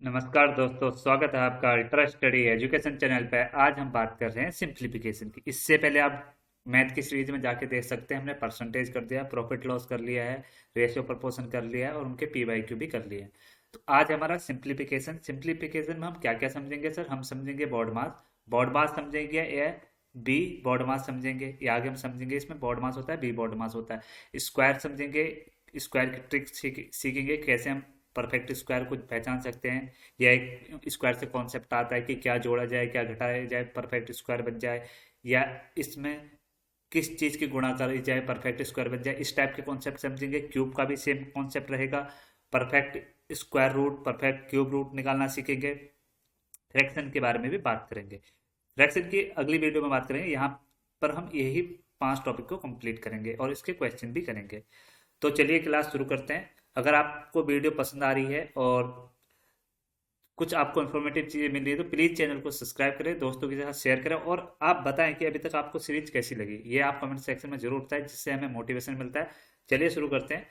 नमस्कार दोस्तों, स्वागत है आपका अल्ट्रा स्टडी एजुकेशन चैनल पे। आज हम बात कर रहे हैं सिंप्लीफिकेशन की। इससे पहले आप मैथ की सीरीज में जाके देख सकते हैं, हमने परसेंटेज कर दिया, प्रॉफिट लॉस कर लिया है, रेशियो प्रोपोर्शन कर लिया है और उनके पी वाई क्यू भी कर लिए हैं। तो आज हमारा सिंप्लीफिकेशन। सिंप्लीफिकेशन में हम क्या क्या समझेंगे सर? हम समझेंगे बॉड मास। बॉड मास समझेंगे या बी बॉड मास समझेंगे, या आगे हम समझेंगे इसमें बॉड मास होता है, बी बॉड मास होता है। स्क्वायर समझेंगे, स्क्वायर की ट्रिक सीखेंगे, कैसे हम परफेक्ट स्क्वायर को पहचान सकते हैं, या एक स्क्वायर से कॉन्सेप्ट आता है कि क्या जोड़ा जाए क्या घटाया जाए परफेक्ट स्क्वायर बन जाए, या इसमें किस चीज़ की गुणा करी जाए परफेक्ट स्क्वायर बन जाए। इस टाइप के कॉन्सेप्ट समझेंगे। क्यूब का भी सेम कॉन्सेप्ट रहेगा। Perfect square root, perfect cube root निकालना सीखेंगे। फ्रैक्शन के बारे में भी बात करेंगे। फ्रैक्शन की अगली वीडियो में बात करेंगे। यहाँ पर हम यही 5 टॉपिक को कंप्लीट करेंगे और इसके क्वेश्चन भी करेंगे। तो चलिए क्लास शुरू करते हैं। अगर आपको वीडियो पसंद आ रही है और कुछ आपको इन्फॉर्मेटिव चीज़ें मिल रही है तो प्लीज़ चैनल को सब्सक्राइब करें, दोस्तों के साथ शेयर करें और आप बताएं कि अभी तक आपको सीरीज कैसी लगी। ये आप कमेंट सेक्शन में जरूर बताएं, जिससे हमें मोटिवेशन मिलता है। चलिए शुरू करते हैं।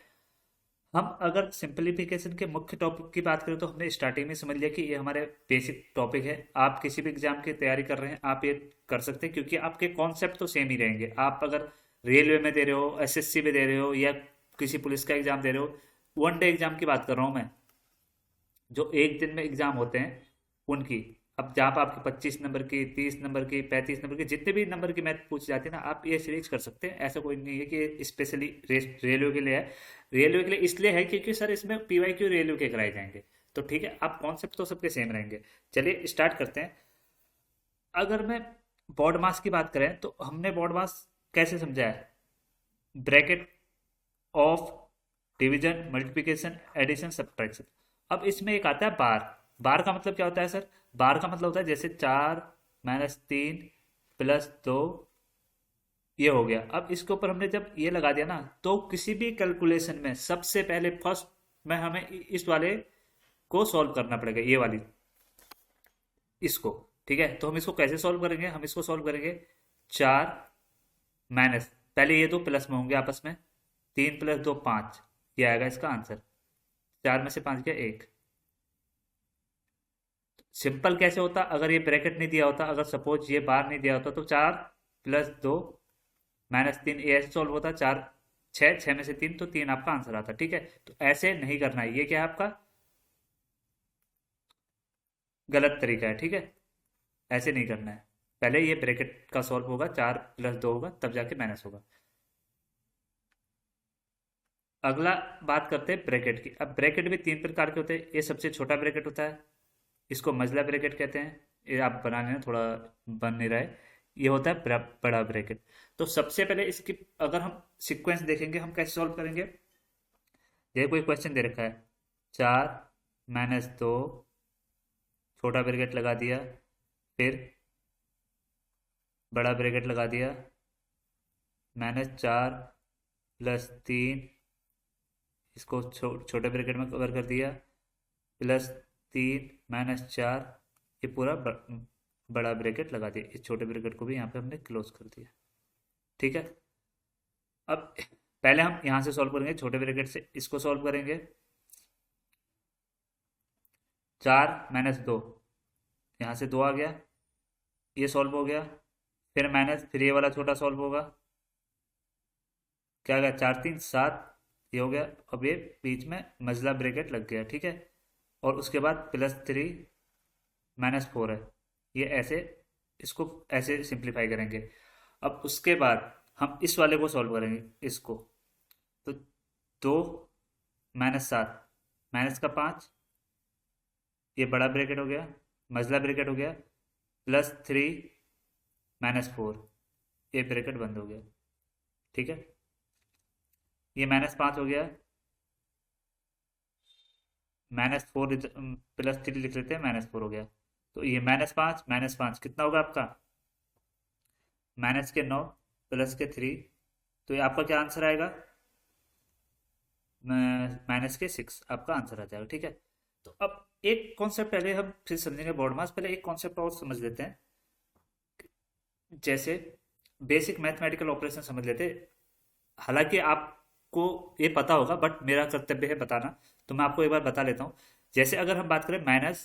हम अगर सिंप्लीफिकेशन के मुख्य टॉपिक की बात करें तो हमने स्टार्टिंग में समझ लिया कि ये हमारे बेसिक टॉपिक है। आप किसी भी एग्जाम की तैयारी कर रहे हैं आप ये कर सकते हैं, क्योंकि आपके कॉन्सेप्ट तो सेम ही रहेंगे। आप अगर रेलवे में दे रहे हो, एसएससी में दे रहे हो, या किसी पुलिस का एग्जाम दे रहे हो, वन डे एग्जाम की बात कर रहा हूँ मैं, जो एक दिन में एग्जाम होते हैं उनकी। अब जहाँ पर आपकी 25 नंबर की, 30 नंबर की, 35 नंबर की, जितने भी नंबर की मैथ पूछी जाती है ना, आप ये सीरीज कर सकते हैं। ऐसा कोई नहीं है कि स्पेशली रेलवे के लिए है। रेलवे के लिए इसलिए है क्योंकि सर इसमें पीवाई क्यू रेलवे के कराए जाएंगे। तो ठीक है, आप कॉन्सेप्ट तो सबके सेम रहेंगे। चलिए स्टार्ट करते हैं। अगर मैं बॉड मास की बात करें तो हमने बॉड मास कैसे समझा है? Bracket of division, multiplication, addition, subtraction. अब इसमें एक आता है बार। बार का मतलब क्या होता है सर? बार का मतलब होता है जैसे 4-3 + 2, ये हो गया। अब इसके ऊपर हमने जब ये लगा दिया ना, तो किसी भी कैलकुलेशन में सबसे पहले फर्स्ट में हमें इस वाले को सॉल्व करना पड़ेगा, ये वाली, इसको। ठीक है, तो हम इसको कैसे सॉल्व करेंगे? हम इसको सॉल्व करेंगे 4 माइनस, पहले ये दो प्लस में होंगे आपस में, 3 + 2 5, ये आएगा इसका आंसर। 4 में से 5 गया 1। सिंपल कैसे होता अगर ये ब्रैकेट नहीं दिया होता, अगर सपोज ये बार नहीं दिया होता, तो 4 + 2 - 3, ये ऐसे सॉल्व होता। 4 6, 6 में से 3, तो 3 आपका आंसर आता। ठीक है, तो ऐसे नहीं करना है, ये क्या है आपका गलत तरीका है। ठीक है, ऐसे नहीं करना है। पहले ये ब्रैकेट का सॉल्व होगा, 4 + 2 होगा, तब जाके माइनस होगा। अगला बात करते हैं ब्रैकेट की। अब ब्रैकेट भी 3 प्रकार के होते हैं। ये सबसे छोटा ब्रैकेट होता है, इसको मझला ब्रैकेट कहते हैं। ये आप बना लेना, थोड़ा बन नहीं रहा है। ये होता है बड़ा ब्रैकेट। तो सबसे पहले इसकी अगर हम सीक्वेंस देखेंगे, हम कैसे सॉल्व करेंगे? ये कोई क्वेश्चन दे रखा है, 4 - 2, छोटा ब्रैकेट लगा दिया, फिर बड़ा ब्रैकेट लगा दिया, -4 + 3, इसको छोटे ब्रैकेट में कवर कर दिया, +3 - 4, ये पूरा बड़ा ब्रैकेट लगा दिया। इस छोटे ब्रैकेट को भी यहाँ पे हमने क्लोज कर दिया। ठीक है, अब पहले हम यहाँ से सॉल्व करेंगे, छोटे ब्रैकेट से इसको सॉल्व करेंगे। 4 - 2, यहाँ से 2 आ गया, ये सॉल्व हो गया। फिर माइनस, फिर ये वाला छोटा सॉल्व होगा, क्या गया, 4 3 7, ये हो गया। अब ये बीच में मझला ब्रैकेट लग गया। ठीक है, और उसके बाद +3 - 4 है, ये ऐसे, इसको ऐसे सिंप्लीफाई करेंगे। अब उसके बाद हम इस वाले को सॉल्व करेंगे, इसको। तो 2 - 7, -का 5, ये बड़ा ब्रैकेट हो गया, मझला ब्रैकेट हो गया, +3 - 4, ये ब्रैकेट बंद हो गया। ठीक है, ये -5 हो गया, -4 +3 लिख लेते हैं, -4 हो गया। तो ये -5 कितना होगा आपका? -9 +3, तो ये आपका क्या आंसर आएगा? -6 आपका आंसर आ जाएगा। ठीक है, तो अब एक कॉन्सेप्ट पहले हम फिर समझेंगे बॉड मास, पहले एक कॉन्सेप्ट और समझ लेते हैं। जैसे बेसिक मैथमेटिकल ऑपरेशन समझ लेते हैं। हालांकि आपको ये पता होगा, बट मेरा कर्तव्य है बताना, तो मैं आपको एक बार बता लेता हूँ। जैसे अगर हम बात करें माइनस,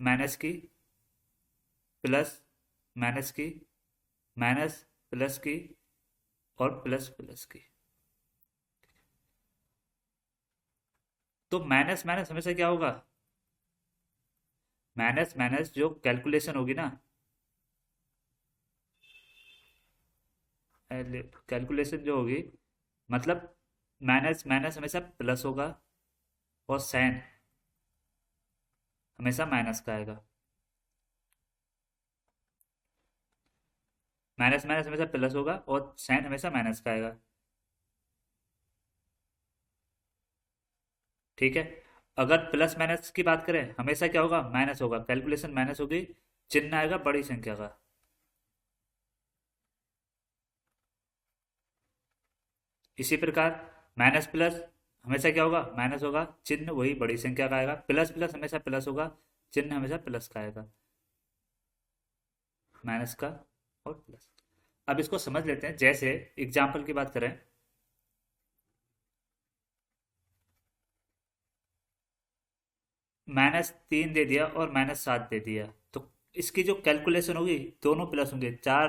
माइनस की, प्लस, माइनस की, माइनस, प्लस की, और प्लस प्लस की, तो माइनस माइनस हमेशा क्या होगा, माइनस माइनस जो कैलकुलेशन होगी ना, कैलकुलेशन जो होगी, मतलब माइनस माइनस हमेशा प्लस होगा, और साइन हमेशा माइनस का आएगा। माइनस माइनस हमेशा प्लस होगा और साइन हमेशा माइनस का आएगा। ठीक है। अगर प्लस माइनस की बात करें हमेशा क्या होगा, माइनस होगा, कैलकुलेशन माइनस होगी, चिन्ह आएगा बड़ी संख्या का। इसी प्रकार माइनस प्लस हमेशा क्या होगा, माइनस होगा, चिन्ह वही बड़ी संख्या का आएगा। प्लस प्लस हमेशा प्लस होगा, चिन्ह हमेशा प्लस का आएगा, माइनस का और प्लस। अब इसको समझ लेते हैं। जैसे एग्जाम्पल की बात करें, -3 दे दिया और -7 दे दिया, तो इसकी जो कैलकुलेशन होगी दोनों प्लस होंगे, 4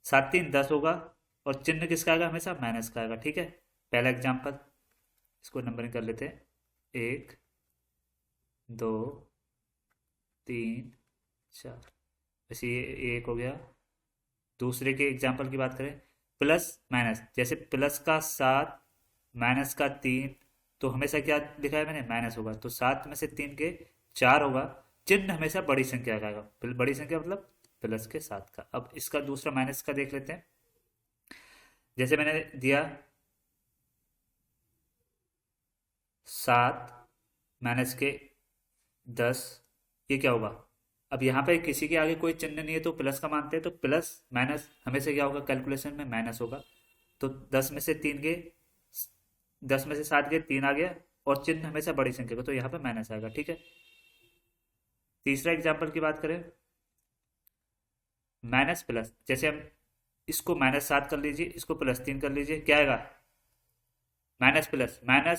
7 3 10 होगा, और चिन्ह किसका आएगा, हमेशा माइनस का आएगा। ठीक है। पहला एग्जाम्पल, इसको नंबरिंग कर लेते हैं, 1 2 3 4, वैसे ये एक हो गया। दूसरे के एग्जाम्पल की बात करें, प्लस माइनस, जैसे प्लस का 7 माइनस का 3, तो हमेशा क्या लिखा है मैंने, माइनस होगा, तो 7 में से 3 के 4 होगा, चिन्ह हमेशा बड़ी संख्या का आएगा। बड़ी संख्या मतलब प्लस के साथ का। अब इसका दूसरा माइनस का देख लेते हैं। जैसे मैंने दिया 7 माइनस के 10, ये क्या होगा, अब यहाँ पे किसी के आगे कोई चिन्ह नहीं है तो प्लस का मानते हैं, तो प्लस माइनस हमेशा क्या होगा, कैलकुलेशन में माइनस होगा। तो 10 में से 3 गए, 10 में से 7 गए, 3 आ गया, और चिन्ह हमेशा बड़ी संख्या का, तो यहाँ पे माइनस आएगा। ठीक है। तीसरा एग्जाम्पल की बात करें, माइनस प्लस, जैसे हम इसको -7 कर लीजिए, इसको +3 कर लीजिए, क्या आएगा, minus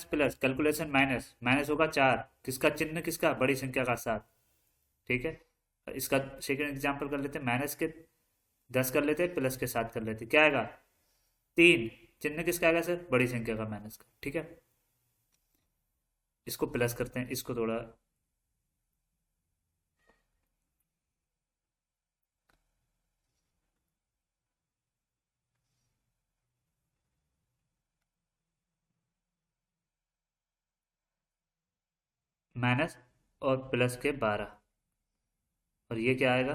plus calculation minus, minus होगा 4, किसका चिन्ह, किसका, बड़ी संख्या का 7। ठीक है। इसका सेकंड एग्जाम्पल कर लेते हैं, -10 कर लेते हैं, प्लस के 7 कर लेते हैं, क्या आएगा, 3, चिन्ह किसका आएगा सर, बड़ी संख्या का, माइनस का। ठीक है। इसको प्लस करते हैं, इसको थोड़ा, माइनस और प्लस के 12, और ये क्या आएगा,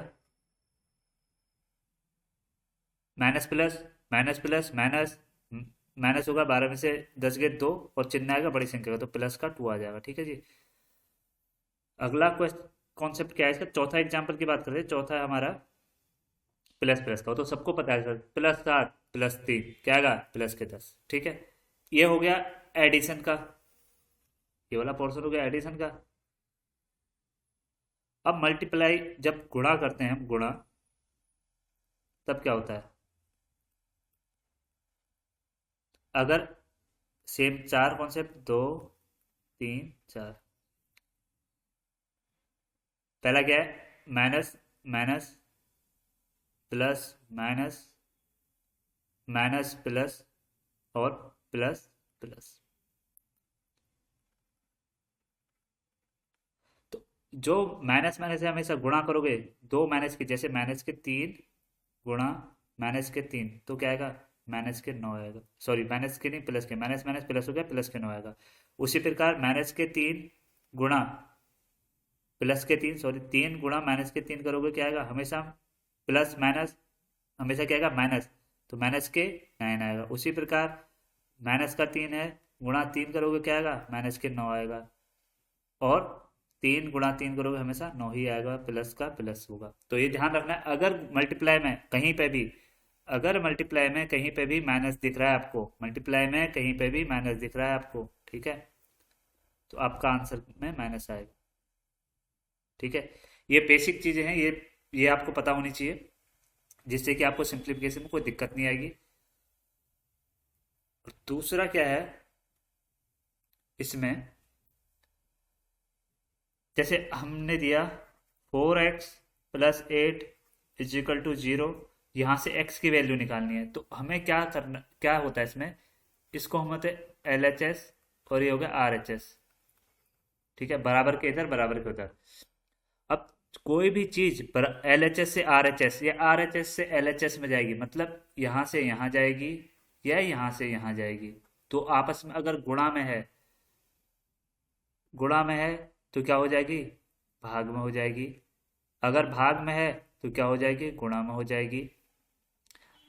minus plus, minus plus minus, minus होगा, 12 में से 10 गए 2, और चिन्ह आएगा बड़ी संख्या का, तो प्लस का 2 आ जाएगा। ठीक है जी। अगला क्वेश्चन कॉन्सेप्ट क्या है इसका, चौथा एग्जाम्पल की बात करते हैं। चौथा है हमारा प्लस प्लस का, तो सबको पता है सर, +7 +3 क्या आएगा, प्लस के 10। ठीक है। ये हो गया एडिशन का, ये वाला पोर्शन हो गया एडिशन का। अब मल्टीप्लाई, जब गुणा करते हैं हम, गुणा, तब क्या होता है, अगर सेम 4 कॉन्सेप्ट, 2 3 4, पहला क्या है, minus minus, plus minus, minus plus, और प्लस प्लस। तो जो माइनस माइनस से हमेशा गुणा करोगे, दो माइनस के, जैसे -3 गुणा -3, तो क्या आएगा, -9 आएगा। सॉरी, माइनस के नहीं, प्लस के, माइनस माइनस प्लस हो गया, +9 आएगा। उसी प्रकार -3 गुणा +3, सॉरी 3 गुणा -3 करोगे, क्या आएगा, हमेशा प्लस माइनस हमेशा क्या आएगा, माइनस, तो -9 आएगा। उसी प्रकार -3 है, गुणा 3 करोगे, क्या आएगा, -9 आएगा। और 3 गुणा 3 करोगे, हमेशा 9 ही आएगा, प्लस का प्लस होगा। तो ये ध्यान रखना है, अगर मल्टीप्लाई में कहीं पे भी, अगर मल्टीप्लाई में कहीं पे भी माइनस दिख रहा है आपको, मल्टीप्लाई में कहीं पे भी माइनस दिख रहा है आपको, ठीक है, तो आपका आंसर में माइनस आएगा। ठीक है। ये बेसिक चीजें हैं, ये आपको पता होनी चाहिए, जिससे कि आपको सिंप्लीफिकेशन में कोई दिक्कत नहीं आएगी। और दूसरा क्या है इसमें, जैसे हमने दिया 4x plus 8 is equal to 0, यहाँ से x की वैल्यू निकालनी है, तो हमें क्या करना, क्या होता है इसमें, इसको हम होते एल एच एस और ये हो गया आर एच एस। ठीक है, बराबर के इधर बराबर के उधर। अब कोई भी चीज एल एच एस से आर एच एस या आर एच एस से एल एच एस में जाएगी, मतलब यहाँ से यहाँ जाएगी या यहाँ से यहाँ जाएगी, तो आपस में अगर गुणा में है तो क्या हो जाएगी, भाग में हो जाएगी। अगर भाग में है तो क्या हो जाएगी, गुणा में हो जाएगी।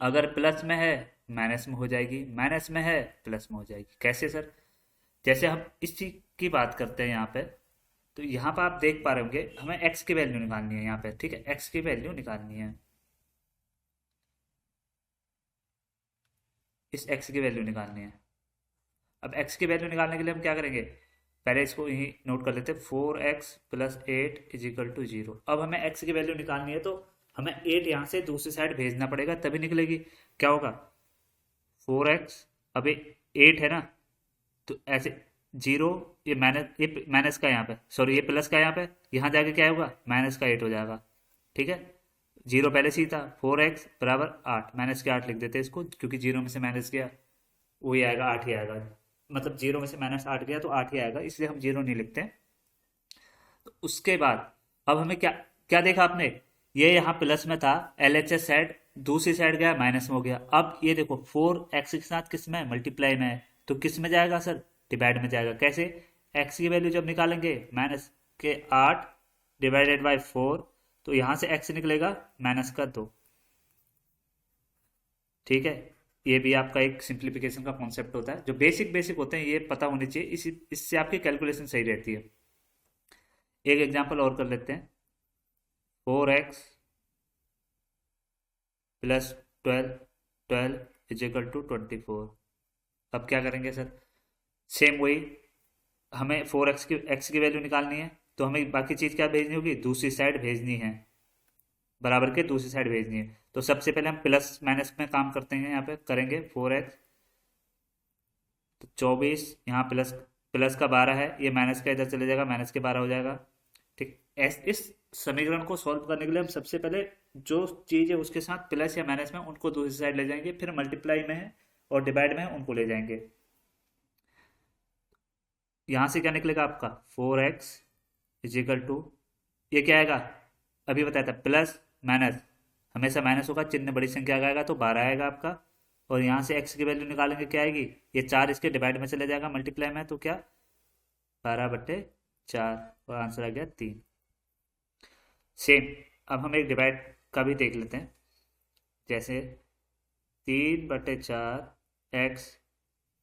अगर प्लस में है माइनस में हो जाएगी, माइनस में है प्लस में हो जाएगी। कैसे सर, जैसे हम इस चीज की बात करते हैं यहाँ पे, तो यहाँ पर आप देख पा रहे होंगे हमें x की वैल्यू निकालनी है यहाँ पे। ठीक है, x की वैल्यू निकालनी है, इस x की वैल्यू निकालनी है। अब x की वैल्यू निकालने के लिए हम क्या करेंगे, पहले इसको यही नोट कर लेते हैं, 4x plus 8 is equal to 0। अब हमें x की वैल्यू निकालनी है तो हमें 8 यहाँ से दूसरी साइड भेजना पड़ेगा तभी निकलेगी। क्या होगा, 4x, अब ये 8 है ना, तो ऐसे 0, ये माइनस का यहाँ पे, सॉरी ये प्लस का यहाँ पे, यहाँ जाके क्या होगा, माइनस का 8 हो जाएगा। ठीक है, 0 पहले से ही था, 4x बराबर 8, माइनस के 8 लिख देते हैं इसको, क्योंकि 0 में से माइनस किया वही आएगा, 8 ही आएगा। मतलब 0 में से माइनस 8 गया तो 8 ही आएगा, इसलिए हम 0 नहीं लिखते। तो उसके बाद अब हमें क्या क्या देखा आपने, ये यहाँ प्लस में था, एल एच एस साइड दूसरी साइड गया माइनस में हो गया। अब ये देखो 4x के साथ किस में, मल्टीप्लाई में है, तो किस में जाएगा सर, डिवाइड में जाएगा। कैसे, x की वैल्यू जब निकालेंगे माइनस के 8 डिवाइडेड बाई 4, तो यहाँ से x निकलेगा माइनस का 2। ठीक है, ये भी आपका एक सिंप्लीफिकेशन का कॉन्सेप्ट होता है, जो बेसिक बेसिक होते हैं ये पता होने चाहिए, इससे आपकी कैलकुलेशन सही रहती है। एक एग्जांपल और कर लेते हैं, 4x plus 12 is equal to 24। अब क्या करेंगे सर, सेम वही, हमें 4x की वैल्यू निकालनी है, तो हमें बाकी चीज़ क्या भेजनी होगी, दूसरी साइड भेजनी है, बराबर के दूसरी साइड भेजनी है। तो सबसे पहले हम प्लस माइनस में काम करते हैं, यहाँ पे करेंगे 4x, तो 24, यहाँ प्लस प्लस का 12 है, ये माइनस का इधर चले जाएगा, माइनस के 12 हो जाएगा। ठीक, इस समीकरण को सॉल्व करने के लिए हम सबसे पहले जो चीज़ है उसके साथ प्लस या माइनस में उनको दूसरी साइड ले जाएंगे, फिर मल्टीप्लाई में है और डिवाइड में है उनको ले जाएंगे। यहाँ से क्या निकलेगा आपका, 4x इज इक्वल टू, ये क्या आएगा, अभी बताया था प्लस माइनस हमेशा माइनस होगा, चिन्ह बड़ी संख्या का आएगा तो 12 आएगा आपका। और यहाँ से x की वैल्यू निकालेंगे, क्या आएगी, ये 4 इसके डिवाइड में चले जाएगा मल्टीप्लाई में, तो क्या 12/4, और आंसर आ गया 3। सेम, अब हम एक डिवाइड का भी देख लेते हैं, जैसे 3/4 x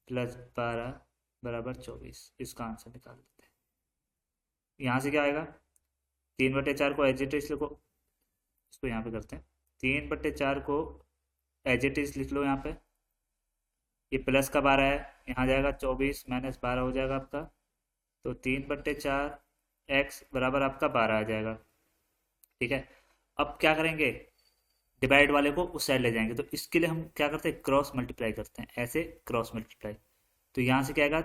प्लस 12 बराबर 24, इसका आंसर निकाल लेते हैं। यहाँ से क्या आएगा, 3/4 को एज इट इज लिखो, इसको यहाँ पे करते हैं, 3/4 को एज इट इज लिख लो यहाँ पे, ये प्लस का 12 है, यहाँ जाएगा 24 माइनस 12 हो जाएगा आपका, तो 3/4 x बराबर आपका 12 आ जाएगा। ठीक है, अब क्या करेंगे, डिवाइड वाले को उस साइड ले जाएंगे, तो इसके लिए हम क्या करते हैं, क्रॉस मल्टीप्लाई करते हैं, ऐसे क्रॉस मल्टीप्लाई। तो यहाँ से क्या आएगा,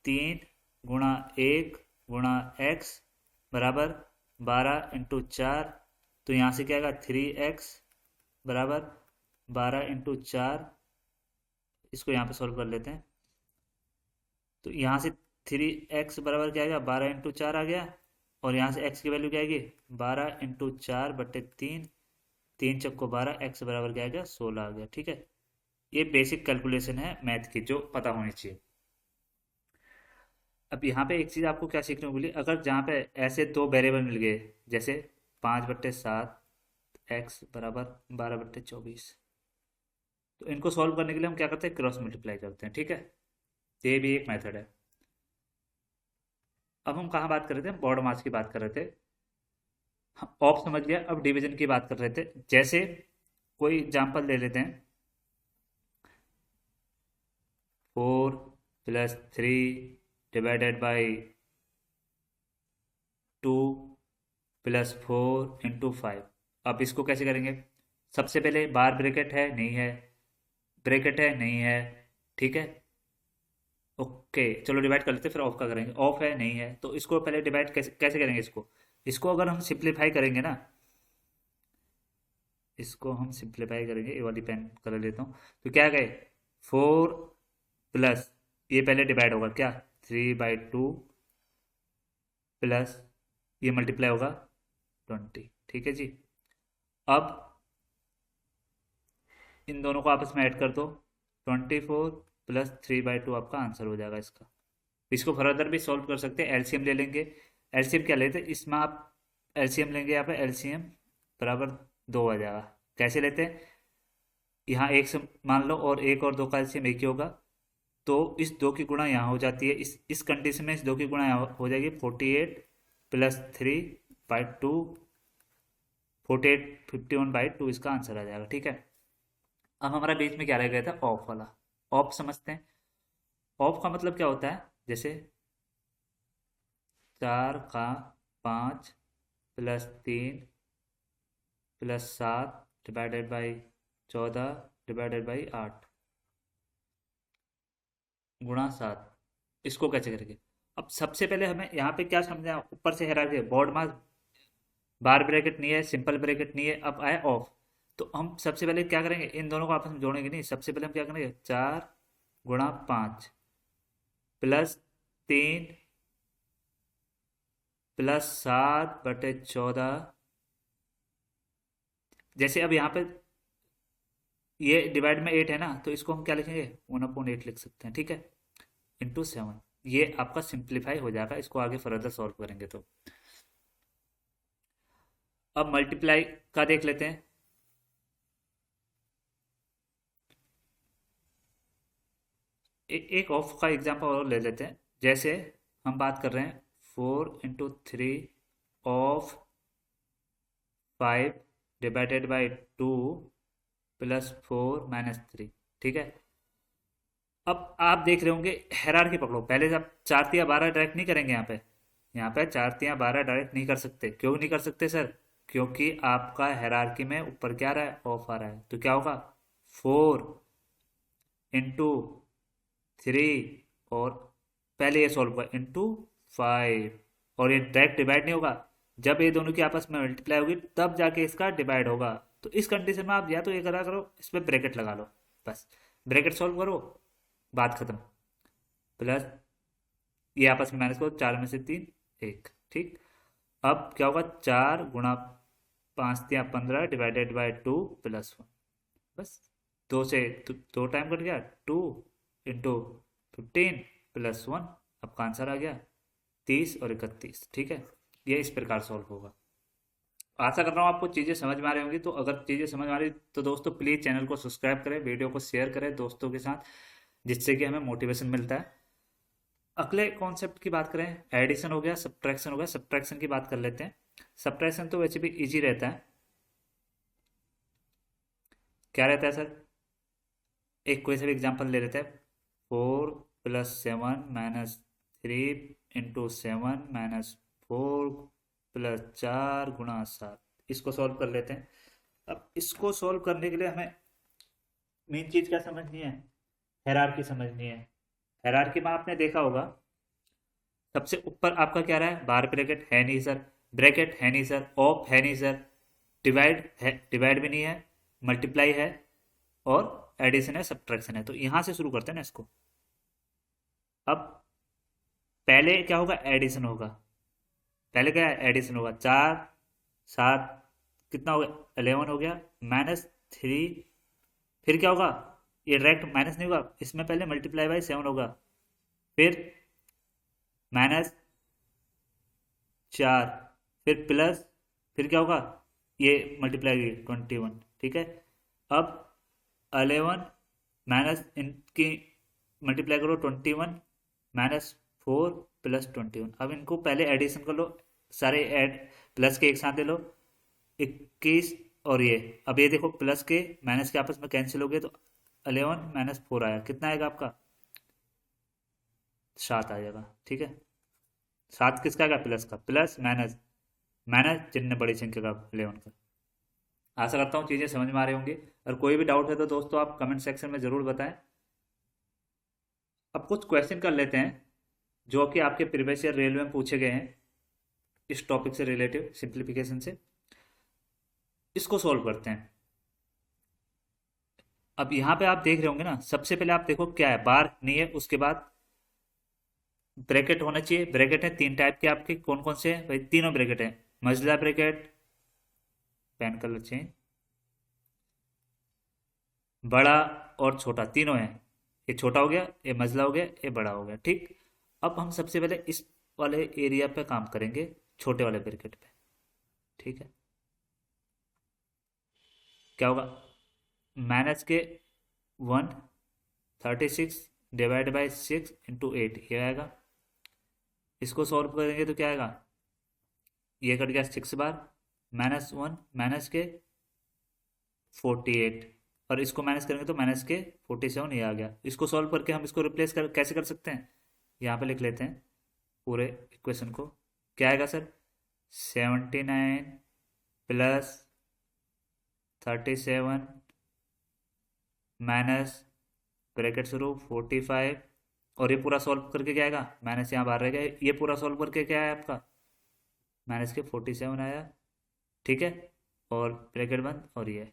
3 × 1 × x बराबर 12 × 4, तो यहाँ से क्या आएगा 3x बराबर 12 × 4, इसको यहाँ पे सॉल्व कर लेते हैं। तो यहाँ से 3x बराबर क्या आएगा, 12 × 4 आ गया, और यहाँ से x की वैल्यू क्या आएगी, 12 × 4/3, 3 चक्को 12, x बराबर क्या आ गया, 16 आ गया। ठीक है, ये बेसिक कैलकुलेशन है मैथ की जो पता होनी चाहिए। अब यहाँ पे एक चीज़ आपको क्या सीखने को मिली, अगर जहाँ पे ऐसे दो वेरिएबल मिल गए, जैसे 5/7 x बराबर 12/24, तो इनको सॉल्व करने के लिए हम क्या करते हैं, क्रॉस मल्टीप्लाई करते हैं। ठीक है, तो ये भी एक मेथड है। अब हम कहाँ बात कर रहे थे, बॉड मास की बात कर रहे थे, हम ऑफ समझ लिया, अब डिवीजन की बात कर रहे थे। जैसे कोई एग्जांपल ले लेते हैं, 4 + 3 डिवाइडेड बाई 2 + 4 × 5। अब इसको कैसे करेंगे, सबसे पहले बार ब्रैकेट है नहीं है, ब्रैकेट है नहीं है, ठीक है, ओके चलो डिवाइड कर लेते हैं, फिर ऑफ का करेंगे। ऑफ है नहीं है तो इसको पहले डिवाइड कैसे कैसे करेंगे इसको। इसको अगर हम सिंप्लीफाई करेंगे ना, इसको हम सिंप्लीफाई करेंगे, ये वाली पेन कलर लेता हूँ। तो क्या गए 4 प्लस, ये पहले डिवाइड होगा क्या 3/2 प्लस ये मल्टीप्लाई होगा 20। ठीक है जी। अब इन दोनों को आपस में ऐड कर दो, 24 प्लस 3/2 आपका आंसर हो जाएगा इसका। इसको फर्दर भी सॉल्व कर सकते हैं, एलसीएम ले लेंगे। एलसीएम क्या लेते हैं इसमें आप, एलसीएम लेंगे यहाँ पे, एलसीएम बराबर 2 आ जाएगा। कैसे लेते हैं, यहाँ एक से मान लो और एक और दो का एलसीएम एक ही होगा, तो इस दो की गुणा यहाँ हो जाती है, इस कंडीशन में इस दो की गुणा यहाँ हो जाएगी 48 प्लस 3/2, 48 51/2 इसका आंसर आ जाएगा। ठीक है। अब हमारा बीच में क्या रह गया था, ऑफ वाला। ऑफ समझते हैं। ऑफ का मतलब क्या होता है, जैसे 4 का 5 plus 3 plus 7 divided by 14 divided by 8 गुणा 7। इसको कैसे करेंगे, अब सबसे पहले हमें यहाँ पे क्या समझना है, ऊपर से हेरा बोर्ड मास, बार ब्रैकेट नहीं है, सिंपल ब्रैकेट नहीं है, अब आए ऑफ। तो हम सबसे पहले क्या करेंगे, इन दोनों को आपस में जोड़ेंगे नहीं, सबसे पहले हम क्या करेंगे 4 × 5 प्लस 3 प्लस 7/14। जैसे अब यहाँ पे ये डिवाइड में 8 है ना, तो इसको हम क्या लिखेंगे 1/8 लिख सकते हैं। ठीक है, इंटू 7। ये आपका सिंप्लीफाई हो जाएगा, इसको आगे फर्दर सॉल्व करेंगे तो। अब मल्टीप्लाई का देख लेते हैं। एक ऑफ का एग्जांपल और ले लेते हैं। जैसे हम बात कर रहे हैं 4 × 3 ऑफ 5 डिवाइडेड बाई 2 प्लस 4 - 3। ठीक है। अब आप देख रहे होंगे हायरार्की पकड़ो, पहले से आप 4 × 12 डायरेक्ट नहीं करेंगे यहाँ पे। यहाँ पे 4 × 12 डायरेक्ट नहीं कर सकते। क्यों नहीं कर सकते सर, क्योंकि आपका हायरार्की में ऊपर क्या आ रहा है, ऑफ आ रहा है। तो क्या होगा 4 × 3 और पहले ये सॉल्व हुआ ×5, और ये डायरेक्ट डिवाइड नहीं होगा, जब ये दोनों की आपस में मल्टीप्लाई होगी तब जाके इसका डिवाइड होगा। तो इस कंडीशन में आप या तो ये करा करो, इसमें ब्रैकेट लगा लो, बस ब्रैकेट सॉल्व करो, बात खत्म। प्लस ये आपस में माइनस करो, 4 में से 3 1। ठीक। अब क्या होगा 4 × 5 × 15 डिवाइडेड बाई 2 प्लस 1। बस दो से दो टाइम कट गया, 2 × 15 प्लस 1, आपका आंसर आ गया 30 और 31। ठीक है, ये इस प्रकार सॉल्व होगा। आशा कर रहा हूँ आपको चीज़ें समझ में आ रही होंगी। तो अगर चीज़ें समझ में आ रही तो दोस्तों प्लीज़ चैनल को सब्सक्राइब करें, वीडियो को शेयर करें दोस्तों के साथ, जिससे कि हमें मोटिवेशन मिलता है। अगले कॉन्सेप्ट की बात करें, एडिशन हो गया, सब्ट्रैक्शन हो गया। सब्ट्रैक्शन की बात कर लेते हैं। सब्ट्रैक्शन तो वैसे भी इजी रहता है। क्या रहता है सर, एक कोई सा भी एग्जांपल ले लेते हैं। 4 + 7 - 3 × 7 - 4 + 4 × 7। इसको सॉल्व कर लेते हैं। अब इसको सॉल्व करने के लिए हमें मेन चीज़ क्या समझनी है, हायरार्की समझनी है। हायरार्की में आपने देखा होगा सबसे ऊपर आपका क्या रहा है, बार ब्रैकेट है नहीं सर, ब्रैकेट है नहीं सर, ऑफ है नहीं सर, डिवाइड है, डिवाइड भी नहीं है, मल्टीप्लाई है, और एडिशन है, सब्ट्रैक्शन है। तो यहां से शुरू करते हैं ना इसको। अब पहले क्या होगा, एडिशन होगा। पहले क्या है, एडिशन होगा। 4 7 कितना हो गया, 11 हो गया, -3। फिर क्या होगा, ये डायरेक्ट माइनस नहीं होगा, इसमें पहले मल्टीप्लाई बाई 7 होगा, फिर -4, फिर प्लस, फिर क्या होगा, ये मल्टीप्लाई 21। ठीक है। अब 11 माइनस इनकी मल्टीप्लाई करो 21 -4 प्लस 21। अब इनको पहले एडिशन कर लो, सारे ऐड प्लस के एक साथ ले लो, 21। और ये अब ये देखो प्लस के माइनस के आपस में कैंसिल हो गए, तो 11 - 4 आया, कितना आएगा आपका 7 आ जाएगा। ठीक है, 7 किसका आएगा, प्लस का, प्लस माइनस माइनस चिन्ह बड़ी संख्या का 11 का। आशा करता हूँ चीज़ें समझ में आ रही होंगी। और कोई भी डाउट है तो दोस्तों आप कमेंट सेक्शन में ज़रूर बताएं। अब कुछ क्वेश्चन कर लेते हैं जो कि आपके प्रीवियस ईयर रेलवे में पूछे गए हैं इस टॉपिक से रिलेटिव, सिंप्लीफिकेशन से। इसको सॉल्व करते हैं। अब यहाँ पे आप देख रहे होंगे ना, सबसे पहले आप देखो क्या है, बार नहीं है, उसके बाद ब्रैकेट होना चाहिए। ब्रैकेट है तीन टाइप के आपके, कौन कौन से हैं भाई? तीनों ब्रैकेट है, मझला ब्रैकेट, पेन कलर चेंज, बड़ा और छोटा, तीनों है। ये छोटा हो गया, ये मझला हो गया, ये बड़ा हो गया, ठीक। अब हम सबसे पहले इस वाले एरिया पे काम करेंगे, छोटे वाले ब्रैकेट पे, ठीक है। क्या होगा? माइनस के 136 डिवाइड बाई 6 × 8 ये आएगा। इसको सॉल्व करेंगे तो क्या आएगा? ये कट गया 6 बार, -1 माइनस के 48, और इसको माइनस करेंगे तो माइनस के 47 ये आ गया। इसको सॉल्व करके हम इसको रिप्लेस कैसे कर सकते हैं? यहाँ पे लिख लेते हैं पूरे इक्वेशन को। क्या आएगा सर? 79 प्लस 37 माइनस ब्रैकेट शुरू 45, और ये पूरा सॉल्व करके क्या आएगा? माइनस यहाँ बाहर रहेगा, ये पूरा सॉल्व करके क्या है आपका? माइनस के 47 आया, ठीक है। और ब्रैकेट बंद, और ये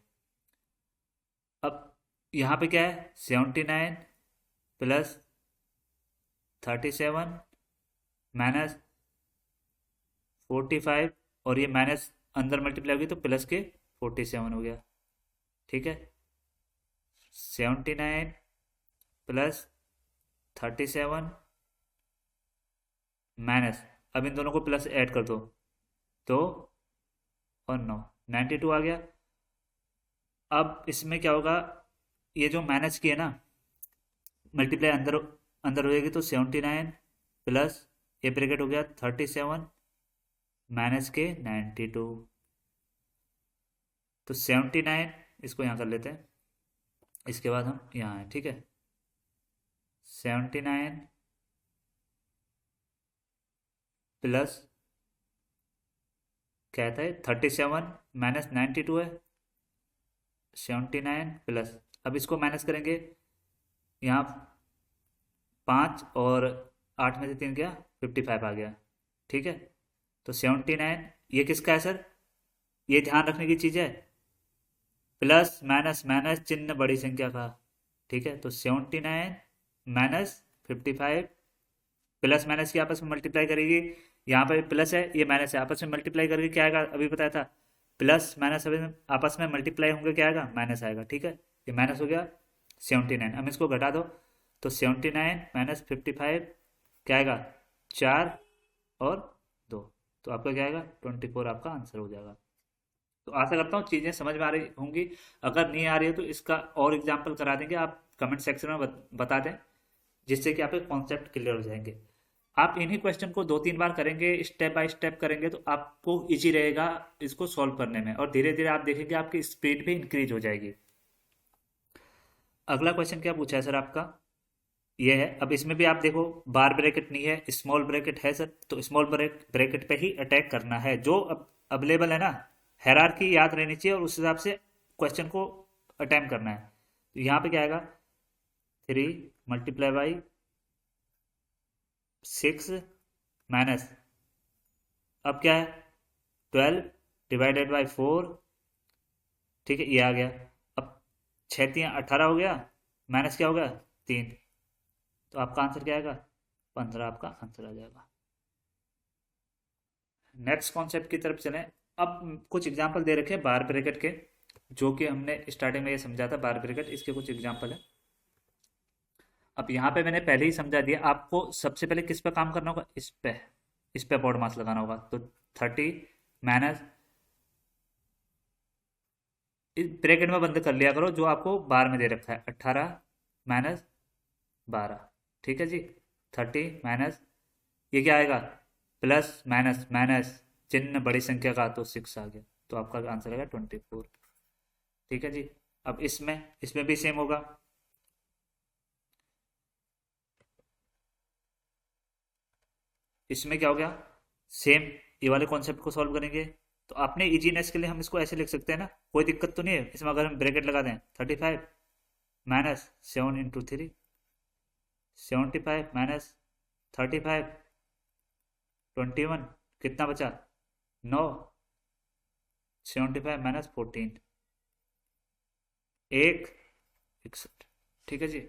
अब यहाँ पे क्या है? 79 प्लस 37 माइनस 45, और ये माइनस अंदर मल्टीप्लाई होगी तो प्लस के 47 हो गया, ठीक है। 79 प्लस 37 माइनस, अब इन दोनों को प्लस ऐड कर दो तो, और 92 आ गया। अब इसमें क्या होगा? ये जो माइनस की है ना, मल्टीप्लाई अंदर अंदर हो जाएगी तो 79 प्लस ये ब्रैकेट हो गया 37 माइनस के 92, तो 79 इसको यहाँ कर लेते हैं। इसके बाद हम यहाँ हैं, ठीक है। 79 प्लस क्या था है? 37 माइनस 92 है, 79 प्लस, अब इसको माइनस करेंगे, यहाँ 5 और 8 में से 3 गया, 55 आ गया, ठीक है। तो 79 ये किसका है सर? ये ध्यान रखने की चीज़ है, प्लस माइनस माइनस चिन्ह बड़ी संख्या का, ठीक है। तो 79 माइनस 55, प्लस माइनस की आपस में मल्टीप्लाई करेगी, यहाँ पर प्लस है ये माइनस है, आपस में मल्टीप्लाई करके क्या आएगा? अभी बताया था, प्लस माइनस आपस में मल्टीप्लाई होंगे, क्या आएगा? माइनस आएगा, ठीक है। ये माइनस हो गया 79, हम इसको घटा दो तो 79 माइनस 55 क्या आएगा? 4 और 2, तो आपका क्या आएगा? 24 आपका आंसर हो जाएगा। तो आशा करता हूँ चीज़ें समझ में आ रही होंगी। अगर नहीं आ रही है तो इसका और एग्जाम्पल करा देंगे, आप कमेंट सेक्शन में बता दें, जिससे कि आपके कॉन्सेप्ट क्लियर हो जाएंगे। आप इन्हीं क्वेश्चन को 2-3 बार करेंगे, स्टेप बाय स्टेप करेंगे तो आपको इजी रहेगा इसको सॉल्व करने में, और धीरे धीरे आप देखेंगे आपकी स्पीड भी इंक्रीज हो जाएगी। अगला क्वेश्चन क्या पूछा है सर आपका? ये है। अब इसमें भी आप देखो, बार ब्रैकेट नहीं है, स्मॉल ब्रैकेट है सर, तो स्मॉल ब्रैकेट पे ही अटैक करना है, जो अवेलेबल है ना। हायरार्की याद रहनी चाहिए और उस हिसाब से क्वेश्चन को अटेम्प्ट करना है। तो यहाँ पे क्या आएगा? 3 मल्टीप्लाई बाई 6 माइनस, अब क्या है? 12 डिवाइडेड बाई 4, ठीक है, ये आ गया। अब 6 3 18 हो गया, माइनस क्या होगा? 3, तो आपका आंसर क्या आएगा? 15 आपका आंसर आ जाएगा। नेक्स्ट कॉन्सेप्ट की तरफ चलें। अब कुछ एग्जांपल दे रखे हैं बार ब्रैकेट के, जो कि हमने स्टार्टिंग में ये समझा था बार ब्रैकेट, इसके कुछ एग्जांपल है। अब यहाँ पे मैंने पहले ही समझा दिया, आपको सबसे पहले किस पे काम करना होगा? इस पे बोर्ड मास लगाना होगा। तो 30 माइनस, इस ब्रैकेट में बंद कर लिया करो जो आपको बार में दे रखा है, 18 माइनस 12, ठीक है जी। 30 माइनस, ये क्या आएगा? प्लस माइनस माइनस चिन्ह बड़ी संख्या का, तो 6 आ गया, तो आपका आंसर आएगा 24, ठीक है जी। अब इसमें इसमें भी सेम होगा। इसमें क्या हो गया? सेम ये वाले कॉन्सेप्ट को सॉल्व करेंगे, तो अपने इजीनेस के लिए हम इसको ऐसे लिख सकते हैं ना, कोई दिक्कत तो नहीं है इसमें। अगर हम ब्रैकेट लगा दें 35 माइनस 7 × 3, 75 माइनस 35, 21, कितना बचा? 9। 75 माइनस 14, 1, 61। ठीक है जी,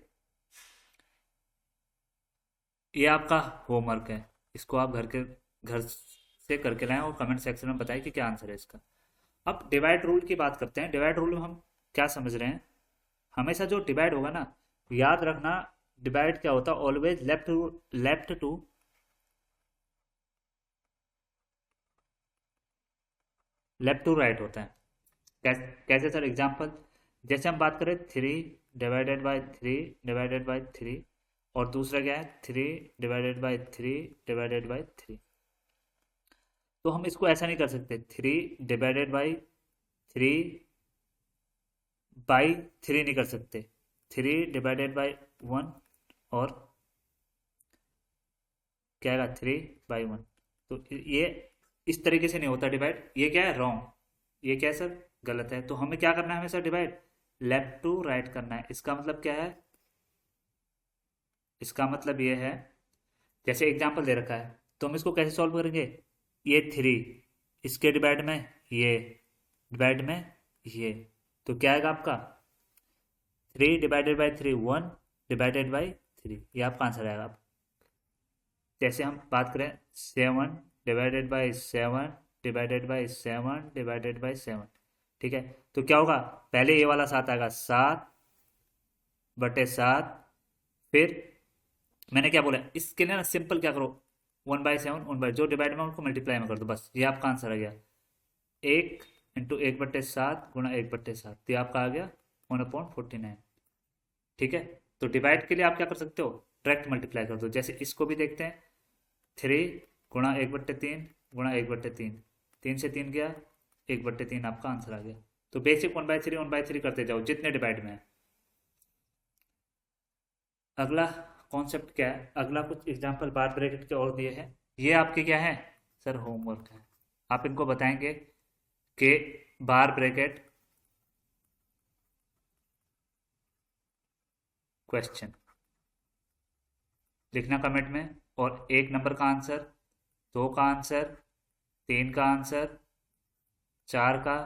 ये आपका होमवर्क है। इसको आप घर से करके लाएं और कमेंट सेक्शन में बताएं कि क्या आंसर है इसका। अब डिवाइड रूल की बात करते हैं। डिवाइड रूल में हम क्या समझ रहे हैं? हमेशा जो डिवाइड होगा ना, याद रखना, डिवाइड क्या होता है? ऑलवेज लेफ्ट टू राइट होता है। कैसे सर? एग्जांपल, जैसे हम बात करें 3/3 और दूसरा क्या है? 3/3 तो हम इसको ऐसा नहीं कर सकते। 3/3 नहीं कर सकते। 3/1 और क्या आएगा? 3/1। तो ये इस तरीके से नहीं होता डिवाइड। ये क्या है? रॉन्ग। ये क्या है सर? गलत है। तो हमें क्या करना है हमेशा? डिवाइड लेफ्ट टू राइट करना है। इसका मतलब क्या है? इसका मतलब ये है, जैसे एग्जाम्पल दे रखा है तो हम इसको कैसे सॉल्व करेंगे? ये 3, इसके डिवाइड में ये, डिवाइड में ये, तो क्या आएगा आपका? 3/3 1 डिवाइडेड बाई 3, ये आपका आंसर आएगा। जैसे हम बात करें 7/7 ठीक है, तो क्या होगा? पहले ये वाला 7 आएगा, 7/7। फिर मैंने क्या बोला इसके लिए ना, सिंपल क्या करो, 1/7 जो डिवाइड में उनको मल्टीप्लाई में कर दो, बस ये आपका आंसर आ गया। 1 × 1/7 गुणा 1/7, तो ये आपका आ गया 1/49। ठीक है, तो डिवाइड के लिए आप क्या कर सकते हो? डायरेक्ट मल्टीप्लाई कर दो। जैसे इसको भी देखते हैं, 3 × 1/3 गुणा 1/3, 3 से 3 गया, 1/3 आपका आंसर आ गया। तो बेसिक 1/3 करते जाओ जितने डिवाइड में है। अगला कॉन्सेप्ट क्या है? अगला कुछ एग्जाम्पल बार ब्रैकेट के और दिए हैं। ये आपके क्या है सर? होमवर्क है। आप इनको बताएंगे कि बार ब्रैकेट क्वेश्चन लिखना कमेंट में, और 1 नंबर का आंसर, 2 का आंसर, 3 का आंसर, 4 का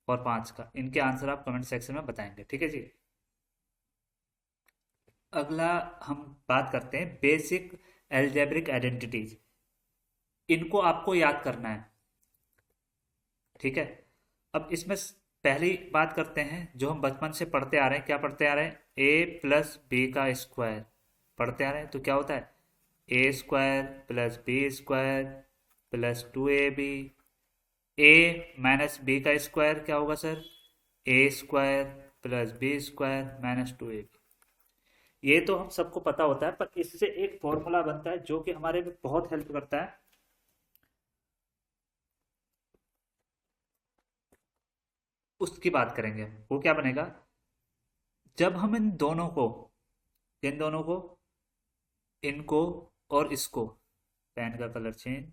और 5 का, इनके आंसर आप कमेंट सेक्शन में बताएंगे। ठीक है जी। अगला हम बात करते हैं बेसिक एल्जेब्रिक आइडेंटिटीज। इनको आपको याद करना है। ठीक है, अब इसमें पहली बात करते हैं जो हम बचपन से पढ़ते आ रहे हैं। क्या पढ़ते आ रहे हैं? a+b² पढ़ते आ रहे हैं। तो क्या होता है? a² + b² +2ab। a-b² क्या होगा सर? a² + b² -2ab। ये तो हम सबको पता होता है, पर इससे एक फॉर्मूला बनता है जो कि हमारे में बहुत हेल्प करता है। उसकी बात करेंगे हम। वो क्या बनेगा? जब हम इन दोनों को इनको और इसको, पेन का कलर चेंज,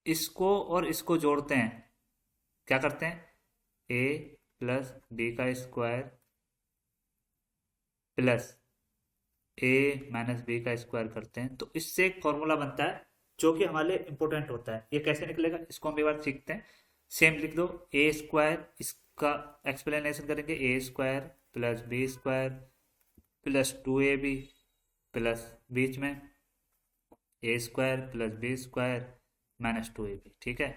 इसको और इसको जोड़ते हैं, क्या करते हैं? a+b² प्लस a-b² करते हैं, तो इससे एक फॉर्मूला बनता है जो कि हमारे लिए इंपॉर्टेंट होता है। ये कैसे निकलेगा इसको हम एक बार सीखते हैं। सेम लिख दो, a², इसका एक्सप्लेनेशन करेंगे, a² + b² +2ab प्लस बीच में a² + b² -2ab। ठीक है,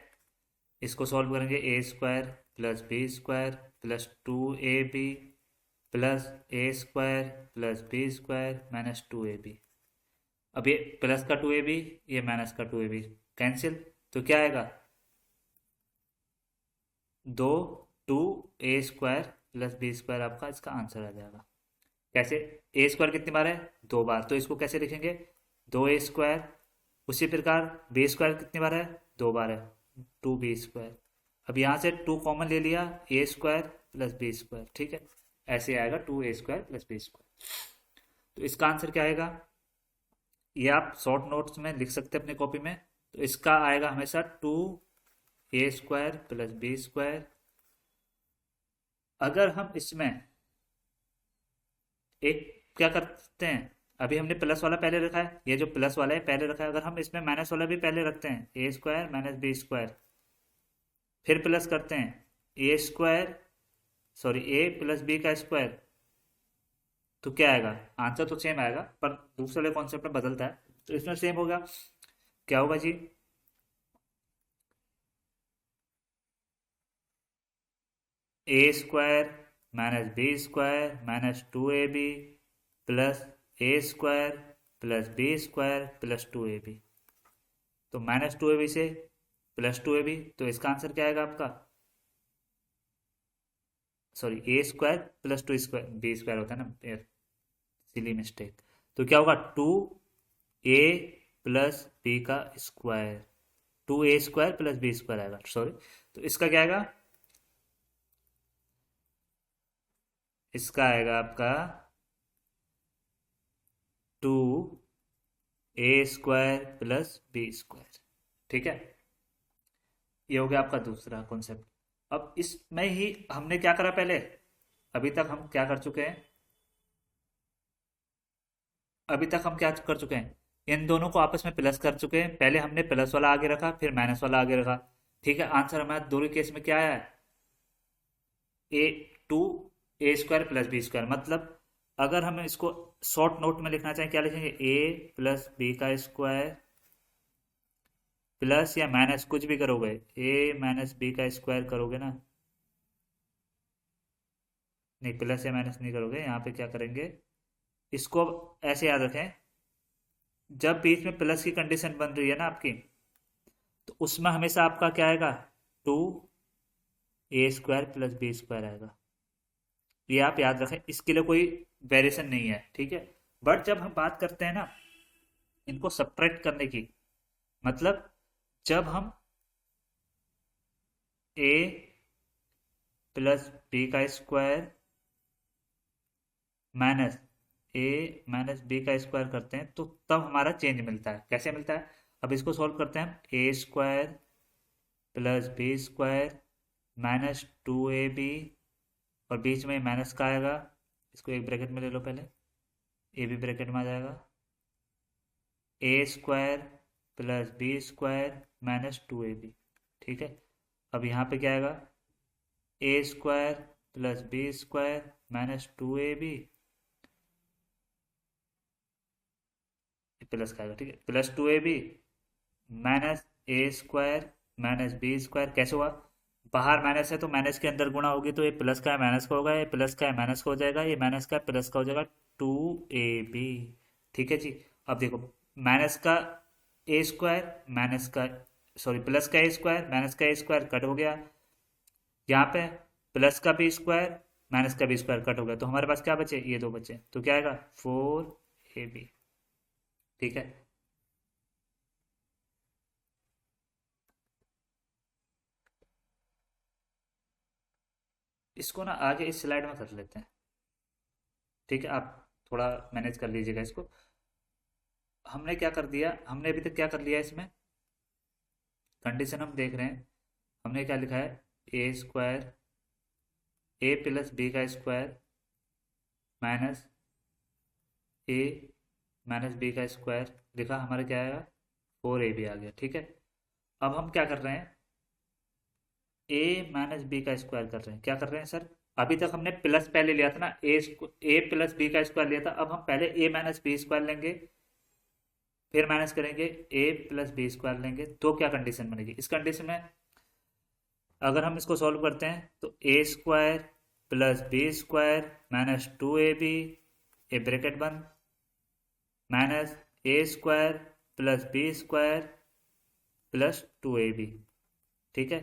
इसको सॉल्व करेंगे, a² + b² +2ab plus a² + b² -2ab। अब ये प्लस का 2ab, ये माइनस का 2ab कैंसिल, तो क्या आएगा? 2 + b² आपका इसका आंसर आ जाएगा। कैसे? a² कितनी बार है? 2 बार, तो इसको कैसे लिखेंगे? 2a²। उसी प्रकार b² कितनी बार है? 2 बार है, 2b²। अब यहाँ से 2 कॉमन ले लिया, a² + b²। ठीक है, ऐसे आएगा 2a² + b²। तो इसका आंसर क्या आएगा? ये आप शॉर्ट नोट्स में लिख सकते हैं अपनी कॉपी में। तो इसका आएगा हमेशा 2a² + b²। अगर हम इसमें एक क्या करते हैं, अभी हमने प्लस वाला पहले रखा है, ये जो प्लस वाला है पहले रखा है, अगर हम इसमें माइनस वाला भी पहले रखते हैं, A square minus B square, फिर प्लस करते हैं A square, sorry A plus B का स्क्वायर, तो क्या आएगा, आंसर तो सेम आएगा पर दूसरे वाले कॉन्सेप्ट में बदलता है, तो इसमें सेम होगा, क्या होगा जी, A square minus B square minus two A B plus A square plus B square plus two A B, तो माइनस टू ए बी से प्लस टू ए बी, तो इसका आंसर क्या आएगा आपका, sorry A square plus two square, B square होता है ना, सिली मिस्टेक, तो क्या होगा टू ए प्लस बी का स्क्वायर, टू ए स्क्वायर प्लस बी स्क्वायर आएगा, सॉरी, तो इसका क्या आएगा, इसका आएगा आपका टू ए स्क्वायर प्लस बी स्क्वायर, ठीक है, ये हो गया आपका दूसरा कॉन्सेप्ट। अब इसमें ही हमने क्या करा पहले, अभी तक हम क्या कर चुके हैं, अभी तक हम क्या कर चुके हैं, इन दोनों को आपस में प्लस कर चुके हैं, पहले हमने प्लस वाला आगे रखा फिर माइनस वाला आगे रखा, ठीक है, आंसर हमारा दोनों केस में क्या आया है, A two A square plus B square, मतलब अगर हम इसको शॉर्ट नोट में लिखना चाहें क्या लिखेंगे, ए प्लस बी का स्क्वायर प्लस या माइनस कुछ भी करोगे, ए माइनस बी का स्क्वायर करोगे ना, नहीं प्लस या माइनस नहीं करोगे, यहाँ पे क्या करेंगे, इसको ऐसे याद रखें, जब बीच में प्लस की कंडीशन बन रही है ना आपकी, तो उसमें हमेशा आपका क्या आएगा, टू ए स्क्वायर प्लस बी स्क्वायर आएगा, ये आप याद रखें, इसके लिए कोई वेरिएशन नहीं है, ठीक है, बट जब हम बात करते हैं ना इनको सब्ट्रैक्ट करने की, मतलब जब हम ए प्लस बी का स्क्वायर माइनस ए माइनस बी का स्क्वायर करते हैं तो तब हमारा चेंज मिलता है, कैसे मिलता है, अब इसको सॉल्व करते हैं, A square plus B square minus two A B, और बीच में माइनस का आएगा, इसको एक ब्रैकेट में ले लो पहले, ए भी ब्रैकेट में आ जाएगा, A square plus B square minus two A B, ठीक है, अब यहाँ पे क्या आएगा, A square plus B square minus two A B plus का आएगा, ठीक है, plus two A B minus A square minus B square, कैसे हुआ, बाहर माइनस है तो माइनस के अंदर गुणा होगी, तो ये प्लस का है माइनस का होगा, ये प्लस का है माइनस का हो जाएगा, ये माइनस का है प्लस का हो जाएगा, टू ए बी, ठीक है जी, अब देखो माइनस का ए स्क्वायर माइनस का, सॉरी प्लस का ए स्क्वायर माइनस का ए स्क्वायर कट हो गया, यहाँ पे प्लस का बी स्क्वायर माइनस का बी स्क्वायर कट हो गया, तो हमारे पास क्या बचे, ये दो बचे, तो क्या आएगा फोर ए बी, ठीक है, इसको ना आगे इस स्लाइड में कर लेते हैं, ठीक है, आप थोड़ा मैनेज कर लीजिएगा इसको, हमने क्या कर दिया, हमने अभी तक क्या कर लिया इसमें, कंडीशन हम देख रहे हैं, हमने क्या लिखा है, ए स्क्वायर ए प्लस बी का स्क्वायर माइनस ए माइनस बी का स्क्वायर लिखा, हमारा क्या आएगा, फोर ए बी आ गया, ठीक है, अब हम क्या कर रहे हैं, ए माइनस बी का स्क्वायर कर रहे हैं, क्या कर रहे हैं सर, अभी तक हमने प्लस पहले लिया था ना, ए प्लस बी का स्क्वायर लिया था, अब हम पहले ए माइनस बी स्क्वायर लेंगे, फिर माइनस करेंगे ए प्लस बी स्क्वायर लेंगे, तो क्या कंडीशन बनेगी, इस कंडीशन में अगर हम इसको सॉल्व करते हैं तो A square plus B square minus two A B, A bracket बंद, minus A square plus B square plus two A B, ठीक है,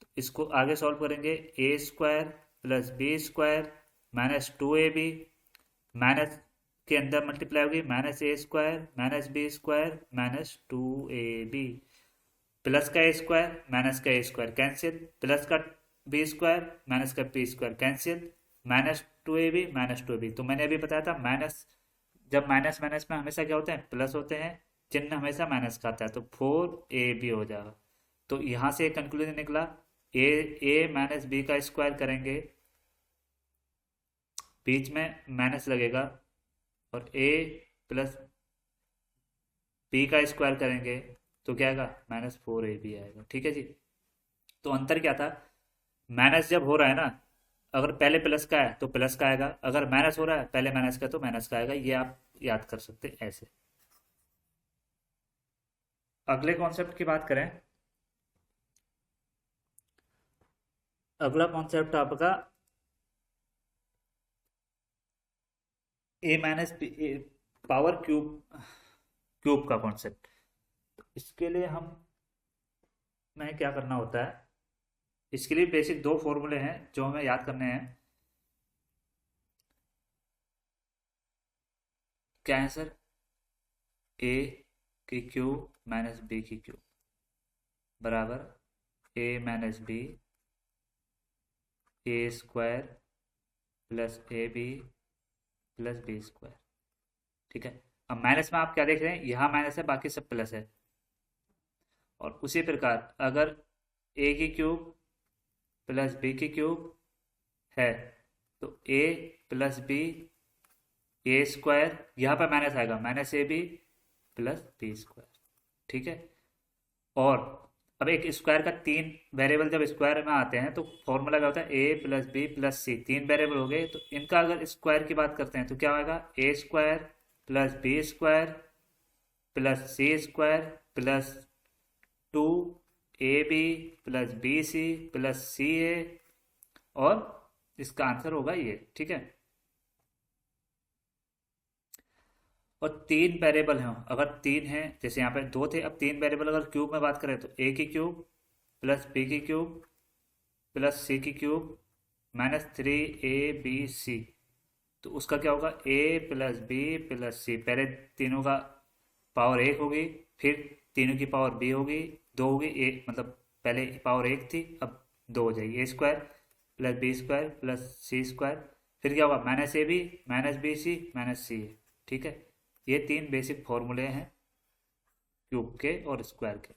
तो इसको आगे सॉल्व करेंगे, A square plus B square minus two A B, minus के अंदर multiply होगी, minus A square minus B square minus two A B, plus का ए स्क्वायर माइनस का ए स्क्वायर कैंसिल, प्लस का बी स्क्वायर माइनस का B square cancel, minus two A B minus two A B, तो मैंने अभी बताया था minus, जब माइनस माइनस में हमेशा क्या होते हैं, प्लस होते हैं, चिन्ह हमेशा माइनस का आता है, तो फोर ए बी हो जाएगा, तो यहाँ से एक कंक्लूजन निकला, ए ए माइनस बी का स्क्वायर करेंगे बीच में माइनस लगेगा और ए प्लस बी का स्क्वायर करेंगे तो क्या आएगा, -4ab आएगा। ठीक है जी। तो अंतर क्या था, माइनस जब हो रहा है ना, अगर पहले प्लस का है तो प्लस का आएगा, अगर माइनस हो रहा है पहले माइनस का तो माइनस का आएगा। ये आप याद कर सकते हैं ऐसे। अगले कॉन्सेप्ट की बात करें, अगला कॉन्सेप्ट आपका ए माइनस पावर क्यूब क्यूब का कॉन्सेप्ट। इसके लिए हम में क्या करना होता है, इसके लिए बेसिक दो फॉर्मूले हैं जो हमें याद करने हैं। क्या है सर, ए की क्यूब माइनस बी की क्यूब बराबर A minus B A square plus A B plus B square. ठीक है। अब माइनस में आप क्या देख रहे हैं, यहाँ माइनस है बाकी सब प्लस है। और उसी प्रकार अगर ए की क्यूब प्लस बी की क्यूब है तो a plus b A square, यहाँ पर माइनस आएगा minus A B plus B square. ठीक है। और अब एक स्क्वायर का तीन वेरिएबल जब स्क्वायर में आते हैं तो फॉर्मूला क्या होता है, ए प्लस बी प्लस सी। तीन वेरिएबल हो गए तो इनका अगर स्क्वायर की बात करते हैं तो क्या होगा, A square plus B square plus C square plus 2ab plus B C plus C A, और इसका आंसर होगा ये। ठीक है। और तीन वेरिएबल हैं, अगर तीन हैं, जैसे यहाँ पे दो थे, अब तीन वेरिएबल अगर क्यूब में बात करें तो ए की क्यूब प्लस बी की क्यूब प्लस सी की क्यूब -3ab सी। तो उसका क्या होगा, ए प्लस बी प्लस सी। पहले तीनों का पावर एक होगी, फिर तीनों की पावर बी होगी, दो होगी, ए मतलब पहले पावर एक थी अब दो हो जाएगी। A square plus B square plus C square, फिर क्या होगा minus A B minus B C minus C A. ठीक है। ये तीन बेसिक फॉर्मूले हैं क्यूब के और स्क्वायर के।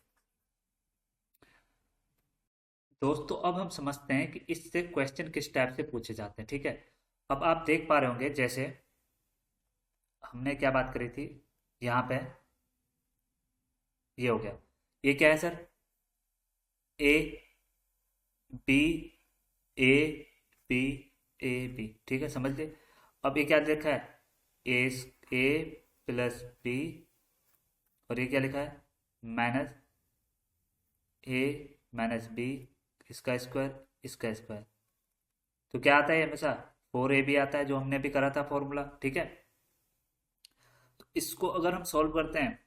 दोस्तों अब हम समझते हैं कि इससे क्वेश्चन किस टाइप से पूछे जाते हैं। ठीक है। अब आप देख पा रहे होंगे जैसे हमने क्या बात करी थी, यहाँ पे ये हो गया, ये क्या है sir, a B a B a B. ठीक है, समझ लिए। अब ये क्या लिखा है, ए प्लस बी, और ये क्या लिखा है माइनस ए माइनस बी, इसका स्क्वायर इसका स्क्वायर। तो क्या आता है हमेशा 4ab आता है, जो हमने भी करा था फॉर्मूला। ठीक है। तो इसको अगर हम सॉल्व करते हैं,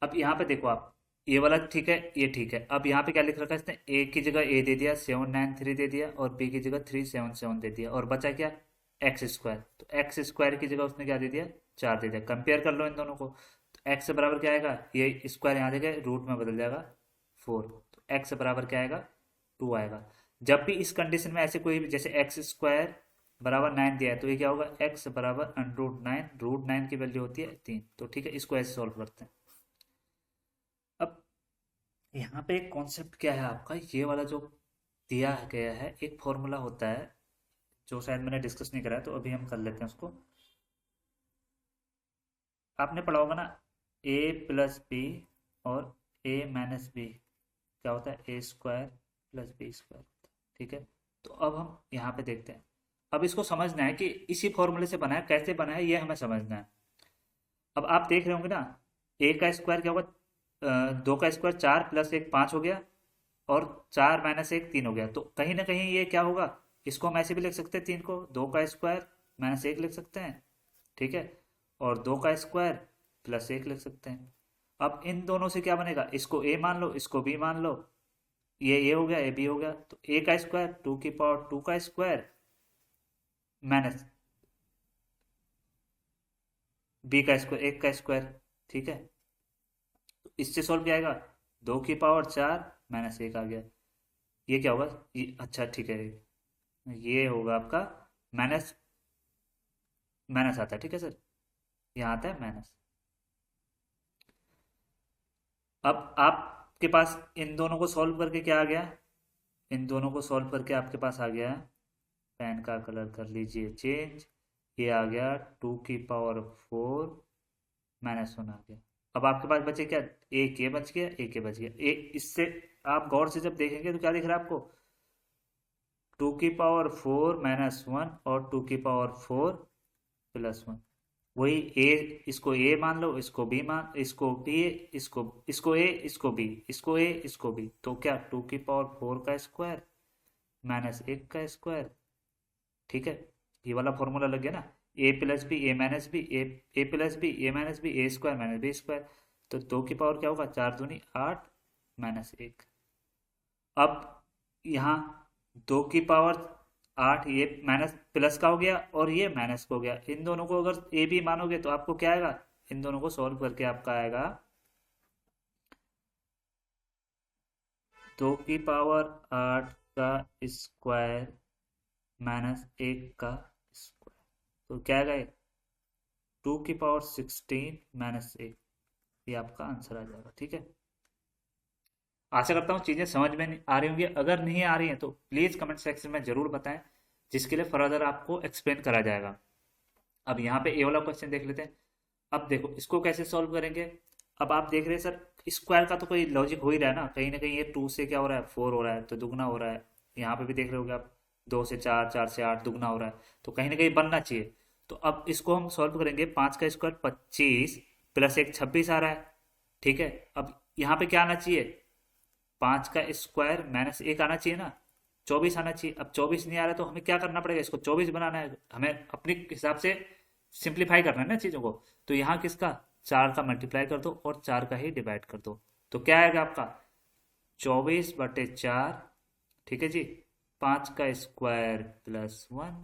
अब यहाँ पे देखो आप, ये वाला ठीक है ये ठीक है। अब यहाँ पे क्या लिख रखा है इसने, ए की जगह ए दे दिया 793 दे दिया, और बी की जगह 377 दे दिया, और बचा क्या एक्स स्क्वायर। तो एक्स स्क्वायर की जगह उसने क्या दे दिया, 4 दे दिया। कंपेयर कर लो इन दोनों को, तो एक्स बराबर क्या आएगा, ये स्क्वायर यहाँ देगा रूट में बदल जाएगा 4, तो एक्स बराबर क्या आएगा 2 आएगा। जब भी इस कंडीशन में ऐसे कोई भी, जैसे एक्स स्क्वायर बराबर 9 दिया है तो ये क्या होगा, एक्स बराबर √9, √9 की वैल्यू होती है 3। तो ठीक है, इसको ऐसे सॉल्व करते हैं। अब यहाँ पे एक कॉन्सेप्ट क्या है आपका, ये वाला जो दिया गया है एक फॉर्मूला होता है जो शायद मैंने डिस्कस नहीं करा है, तो अभी हम कर लेते हैं उसको। आपने पढ़ा होगा ना, ए प्लस बी और ए माइनस बी क्या होता है, ए स्क्वायर प्लस बी स्क्वायर। ठीक है। तो अब हम यहाँ पे देखते हैं, अब इसको समझना है कि इसी फॉर्मूले से बना है, कैसे बना है ये हमें समझना है। अब आप देख रहे होंगे ना, ए का स्क्वायर क्या होगा, 2 का स्क्वायर 4 प्लस 1 5 हो गया, और 4 माइनस 1 3 हो गया। तो कहीं ना कहीं ये क्या होगा, इसको हम ऐसे भी लिख सकते हैं, 3 को 2 का स्क्वायर माइनस 1 लिख सकते हैं। ठीक है। और 2 का स्क्वायर प्लस 1 लिख सकते हैं। अब इन दोनों से क्या बनेगा, इसको ए मान लो इसको बी मान लो, ये हो गया ए बी हो गया। तो ए का स्क्वायर 2 की पावर 2 का स्क्वायर माइनस बी का स्क्वायर 1 का स्क्वायर। ठीक है। तो इससे सॉल्व क्या आएगा, 2 की पावर 4 माइनस 1 आ गया। ये क्या होगा, ये अच्छा ठीक है, ये होगा आपका माइनस, माइनस आता है। ठीक है सर, यहाँ आता है माइनस। अब आपके पास इन दोनों को सॉल्व करके क्या आ गया, इन दोनों को सॉल्व करके आपके पास आ गया पेन का कलर कर लीजिए चेंज। ये आ गया 2 की पावर 4 -1 आ गया। अब आपके पास बचे क्या, एक ये बच गया, एक ये बच गया। एक इससे आप गौर से जब देखेंगे तो क्या दिख रहा है आपको, 2 की पावर 4 -1 और 2 की पावर 4 +1। वही ए, इसको ए मान लो, इसको बी मान, इसको बी, इसको ए, इसको बी, इसको ए, इसको बी, तो क्या 2 की पावर 4 का स्क्वायर -1 का स्क्वायर। ठीक है, ये वाला फॉर्मूला लग गया ना, ए plus b a minus B A plus b a minus B A square minus B square. तो 2 की पावर क्या होगा, 4 दूनी 8 -1। अब यहाँ 2 की पावर 8 ये माइनस प्लस का हो गया और ये माइनस का हो गया। इन दोनों को अगर ए बी मानोगे तो आपको क्या आएगा, इन दोनों को सॉल्व करके आपका आएगा 2 की पावर 8 का स्क्वायर -1 का स्क्वायर। तो क्या आएगा, 2 की पावर 16 -1। ये आपका आंसर आ जाएगा। ठीक है, आशा करता हूँ चीज़ें समझ में आ रही होंगी। अगर नहीं आ रही हैं तो प्लीज़ कमेंट सेक्शन में ज़रूर बताएं, जिसके लिए फर्दर आपको एक्सप्लेन करा जाएगा। अब यहाँ पे ए वाला क्वेश्चन देख लेते हैं। अब देखो इसको कैसे सॉल्व करेंगे। अब आप देख रहे हैं सर, स्क्वायर का तो कोई लॉजिक हो ही रहा है ना कहीं ये 2 से क्या हो रहा है 4 हो रहा है तो दुगना हो रहा है। यहाँ पे भी देख रहे होगे आप, 2 से 4, 4 से 8 दुगना हो रहा है, तो कहीं ना कहीं बनना चाहिए। तो अब इसको हम सॉल्व करेंगे, 5 का स्क्वायर 25 +1 26 आ रहा है। ठीक है, अब यहाँ पे क्या आना चाहिए, 5 का स्क्वायर -1 आना चाहिए ना, 24 आना चाहिए। अब 24 नहीं आ रहा तो हमें क्या करना पड़ेगा, इसको 24 बनाना है, हमें अपने हिसाब से सिंप्लीफाई करना है ना चीज़ों को। तो यहाँ किसका, 4 का मल्टीप्लाई कर दो और 4 का ही डिवाइड कर दो। तो क्या आएगा आपका 24/4। ठीक है जी, 5 का स्क्वायर +1,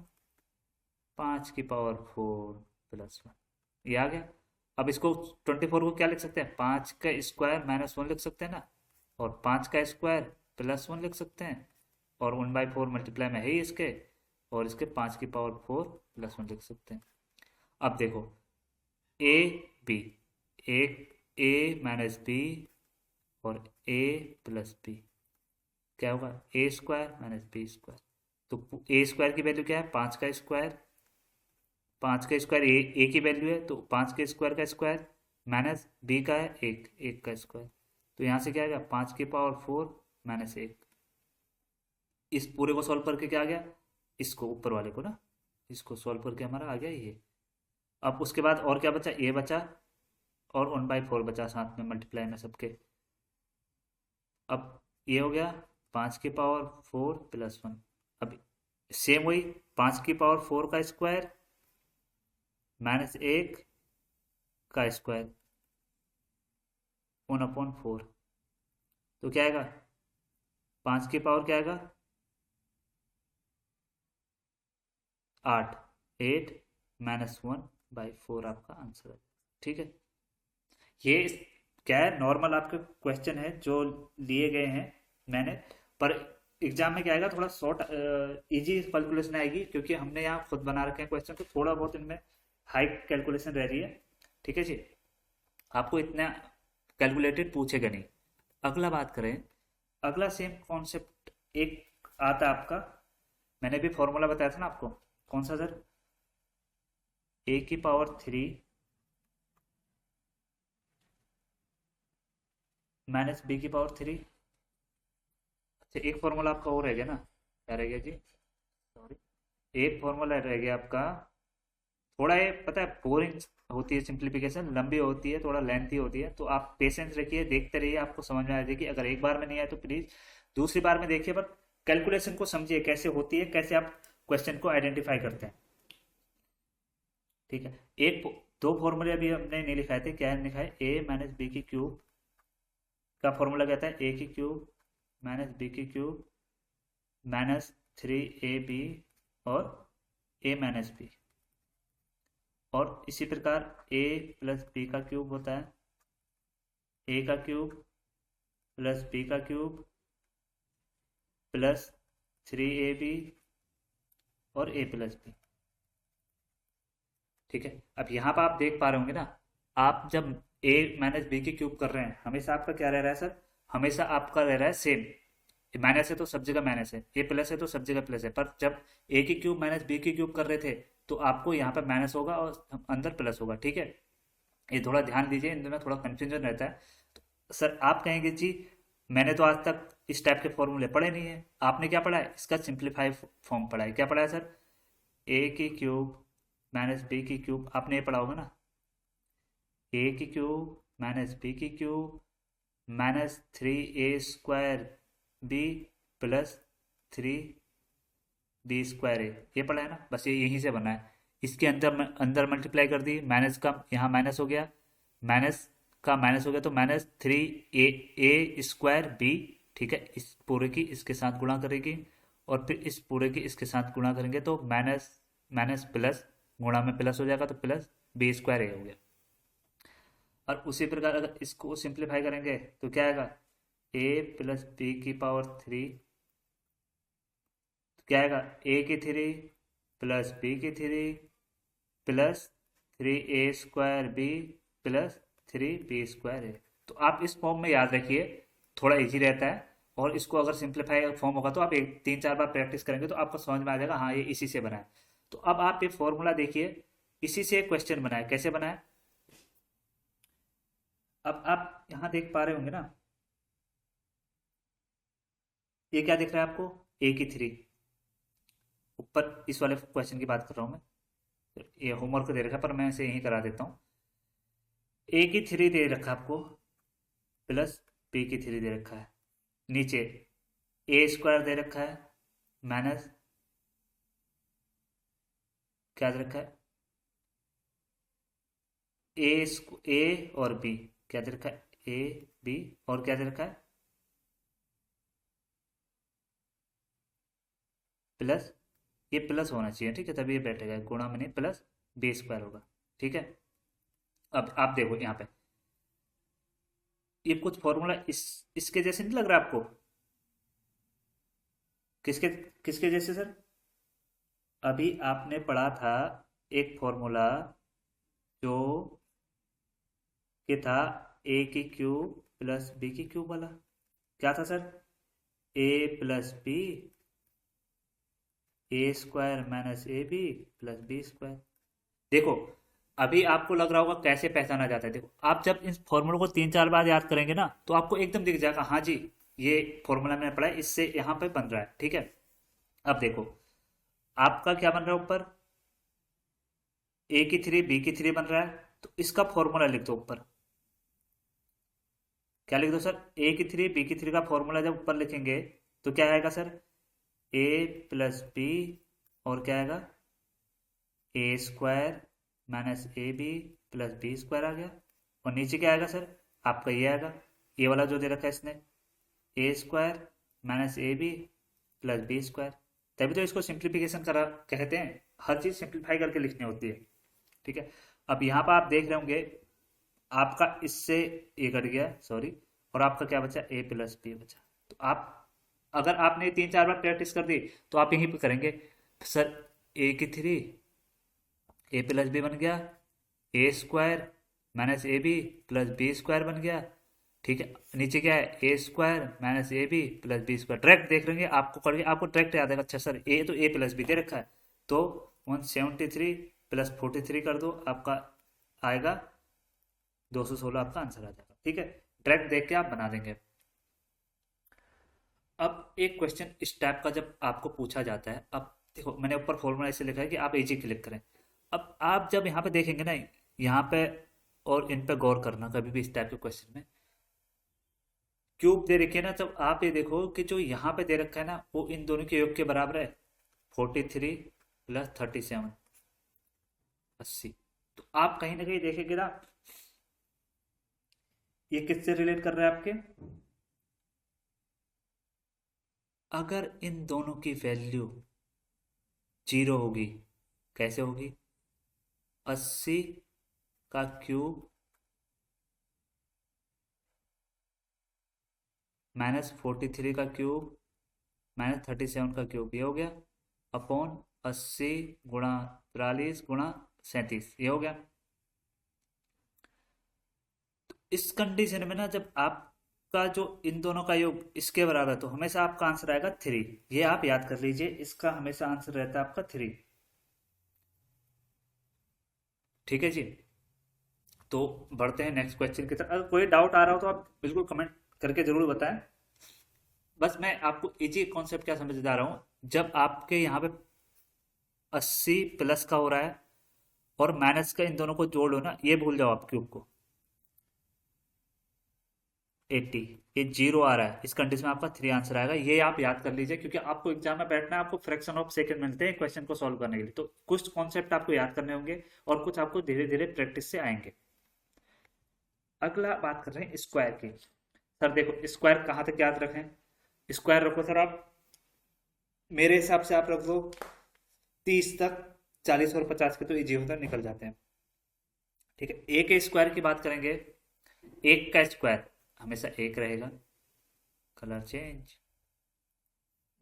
5 की पावर 4 +1, ये आ गया। अब इसको 24 को क्या लिख सकते हैं, 5 का स्क्वायर -1 लिख सकते हैं ना, और 5 का स्क्वायर +1 लिख सकते हैं, और 1/4 मल्टीप्लाई में है ही इसके, और इसके 5 की पावर 4 +1 लिख सकते हैं। अब देखो a B, a minus b और ए प्लस बी, क्या होगा, A² - B²। तो A² की वैल्यू क्या है, 5 का स्क्वायर, 5 का स्क्वायर ए की वैल्यू है, तो 5 के स्क्वायर का स्क्वायर माइनस बी का है 1 का स्क्वायर। तो यहाँ से क्या आएगा, 5 की पावर 4 -1। इस पूरे को सॉल्व करके क्या आ गया, इसको ऊपर वाले को ना, इसको सॉल्व करके हमारा आ गया ये। अब उसके बाद और क्या बचा, ए बचा और 1/4 बचा साथ में मल्टीप्लाई में सबके। अब ये हो गया 5 की पावर 4 +1। अब सेम वही 5 की पावर 4 का स्क्वायर -1 का स्क्वायर 1/4। तो क्या आएगा, 5 की पावर क्या आएगा 8, 8 -1/4 आपका आंसर है। ठीक है, ये क्या है, नॉर्मल आपके क्वेश्चन है जो लिए गए हैं मैंने, पर एग्जाम में क्या आएगा, थोड़ा शॉर्ट इजी कैलकुलेशन आएगी, क्योंकि हमने यहाँ खुद बना रखे हैं क्वेश्चन, तो थोड़ा बहुत इनमें हाई कैलकुलेशन रह रही है। ठीक है जी, आपको इतना कैलकुलेटेड पूछेगा नहीं। अगला बात करें, अगला सेम कॉन्सेप्ट एक आता है आपका, मैंने भी फॉर्मूला बताया था ना आपको, कौन सा सर, A⁻³ -B⁻³ अच्छा, एक फॉर्मूला आपका और रह गया ना, क्या रह गया जी, सॉरी, एक फॉर्मूला रह गया आपका, थोड़ा ये पता है बोरिंग होती है सिंप्लीफिकेशन, लंबी होती है, थोड़ा लेंथी होती है, तो आप पेशेंस रखिए, देखते रहिए, आपको समझ में आ जाएगी। अगर एक बार में नहीं आए तो प्लीज दूसरी बार में देखिए, पर कैलकुलेशन को समझिए कैसे होती है, कैसे आप क्वेश्चन को आइडेंटिफाई करते हैं। ठीक है, एक दो फॉर्मूले अभी हमने नहीं लिखाए थे, क्या लिखा है, A - B³ का फॉर्मूला कहता है A³ - B³ -3AB और A - B, और इसी प्रकार A + B³ होता है A³ + B³ +3AB और A + B। ठीक है, अब यहाँ पर आप देख पा रहे होंगे ना, आप जब A - B³ कर रहे हैं, हमेशा आपका क्या रह रहा है सर, हमेशा आपका रह रहा है सेम, माइनस है तो सब जगह माइनस है, ये प्लस है तो सब जगह प्लस है, पर जब ए की क्यूब माइनस बी की क्यूब कर रहे थे तो आपको यहाँ पर माइनस होगा और अंदर प्लस होगा, ठीक है। ये थोड़ा ध्यान दीजिए, इन दोनों थोड़ा कंफ्यूजन रहता है। तो सर आप कहेंगे जी मैंने तो आज तक इस टाइप के फॉर्मूले पढ़े नहीं है, आपने क्या पढ़ा है, इसका सिंप्लीफाई फॉर्म पढ़ा है। क्या पढ़ा है सर, ए की क्यूब माइनस बी की क्यूब, आपने ये पढ़ा होगा ना, ए की क्यूब माइनस बी की cube minus 3a² b plus 3b²a, ये पढ़ा है ना, बस ये यहीं से बना है। इसके अंदर अंदर मल्टीप्लाई कर दी, माइनस का यहाँ माइनस हो गया, माइनस का माइनस हो गया तो माइनस 3a² बी, ठीक है। इस पूरे की इसके साथ गुणा करेगी और फिर इस पूरे की इसके साथ गुणा करेंगे तो माइनस माइनस प्लस, गुणा में प्लस हो जाएगा तो प्लस b²a हो गया। और उसी प्रकार अगर इसको सिंप्लीफाई करेंगे तो क्या आएगा, a प्लस बी की पावर 3, क्या आएगा, a की 3 प्लस बी की 3 plus 3a² b plus 3b²a। तो आप इस फॉर्म में याद रखिए, थोड़ा इजी रहता है। और इसको अगर सिंप्लीफाई फॉर्म होगा तो आप एक 3-4 बार प्रैक्टिस करेंगे तो आपको समझ में आ जाएगा, हाँ ये इसी से बना है। तो अब आप ये फॉर्मूला देखिए, इसी से क्वेश्चन बना है, कैसे बना है। अब आप यहाँ देख पा रहे होंगे ना, ये क्या दिख रहा है आपको, ए की 3, ऊपर इस वाले क्वेश्चन की बात कर रहा हूँ मैं, ये होमवर्क दे रखा है पर मैं इसे यहीं करा देता हूँ। ए की 3 दे रखा है आपको प्लस बी की 3 दे रखा है, नीचे a² दे रखा है माइनस क्या दे रखा है, ए और बी, क्या दे रखा है, ए बी, और क्या दे रखा है प्लस, ये प्लस होना चाहिए, ठीक है, तभी ये बैठेगा, गुणा में नहीं प्लस b² होगा, ठीक है। अब आप देखो यहाँ पे ये कुछ फॉर्मूला इसके जैसे नहीं लग रहा आपको, किसके किसके जैसे सर, अभी आपने पढ़ा था एक फॉर्मूला जो ये था ए की क्यूब प्लस बी की क्यूब वाला, क्या था sir, a plus b a² minus A B plus b²। देखो अभी आपको लग रहा होगा कैसे पहचाना जाता है, देखो आप जब इन फॉर्मूलों को 3-4 बार याद करेंगे ना तो आपको एकदम दिख जाएगा, हाँ जी ये फॉर्मूला मैंने पढ़ा है, इससे यहाँ पे बन रहा है, ठीक है। अब देखो आपका क्या बन रहा है, ऊपर ए की 3 बी की 3 बन रहा है, तो इसका फॉर्मूला लिख दो ऊपर, क्या लिख दो सर, ए की 3 बी की 3 का फॉर्मूला जब ऊपर लिखेंगे तो क्या आएगा सर, ए प्लस बी और क्या आएगा, a² minus A B plus b² आ गया, और नीचे क्या आएगा सर, आपका ये आएगा, ये वाला जो दे रखा है इसने, a² minus A B plus b²। तभी तो इसको सिंप्लीफिकेशन करा कहते हैं, हर चीज सिंप्लीफाई करके लिखनी होती है, ठीक है। अब यहाँ पर आप देख रहे होंगे आपका इससे ए कट गया, सॉरी, और आपका क्या बचा, ए प्लस बी बचा। तो आप अगर आपने 3-4 बार प्रैक्टिस कर दी तो आप यहीं पे करेंगे, सर ए की 3 ए प्लस बी बन गया, a² minus A B plus b² बन गया, ठीक है। नीचे क्या है, a² minus A B plus b², direct देख लेंगे आपको करके, आपको डायरेक्ट याद है, अच्छा सर ए तो ए प्लस बी दे रखा है तो 173 प्लस 43 कर दो, आपका आएगा 216, आपका आंसर आ जाएगा, ठीक है। डायरेक्ट देख के आप बना देंगे। अब एक क्वेश्चन इस टाइप का जब आपको पूछा जाता है, अब देखो मैंने ऊपर फॉर्मूला ऐसे लिखा है कि आप इजी क्लिक करें। अब आप जब यहाँ पे देखेंगे ना, यहाँ पे और इन पे गौर करना कभी भी इस टाइप के क्वेश्चन में, क्यूब दे रखी है ना, जब आप ये देखो कि जो यहाँ पे दे रखा है ना वो इन दोनों के योग के बराबर है, 43 प्लस 37 80। तो आप कहीं ना कहीं देखेंगे ना ये किससे रिलेट कर रहा है आपके, अगर इन दोनों की वैल्यू 0 होगी, कैसे होगी, 80 का क्यूब माइनस 43 का क्यूब माइनस 37 का क्यूब, ये हो गया अपॉन 80 गुणा 43 गुणा 37, ये हो गया। तो इस कंडीशन में ना जब आप का जो इन दोनों का योग इसके बराबर है, तो हमेशा आपका आंसर आएगा 3। ये आप याद कर लीजिए, इसका हमेशा आंसर रहता है आपका 3। ठीक है जी। तो बढ़ते हैं नेक्स्ट क्वेश्चन की तरफ। अगर कोई डाउट आ रहा हो तो आप बिल्कुल कमेंट करके जरूर बताएं। बस मैं आपको इजी कॉन्सेप्ट क्या समझ जा रहा हूँ, जब आपके यहाँ पे 80 प्लस का हो रहा है और माइनस का, इन दोनों को जोड़ लो ना, ये भूल जाओ आप क्यूब को। 80, ये जीरो आ रहा है, इस कंडीशन में आपका 3 आंसर आएगा। ये आप याद कर लीजिए, क्योंकि आपको एग्जाम में बैठना है, आपको फ्रैक्शन ऑफ सेकंड मिलते हैं क्वेश्चन को सॉल्व करने के लिए। तो कुछ कॉन्सेप्ट आपको याद करने होंगे और कुछ आपको धीरे धीरे प्रैक्टिस से आएंगे। अगला बात कर रहे हैं स्क्वायर की। सर देखो, स्क्वायर कहाँ तक याद रखें? स्क्वायर रखो सर आप, मेरे हिसाब से आप रख दो 30 तक। 40 और 50 के तो इजी होता निकल जाते हैं। ठीक है, एक स्क्वायर की बात करेंगे। एक का स्क्वायर हमेशा एक रहेगा। Colour change.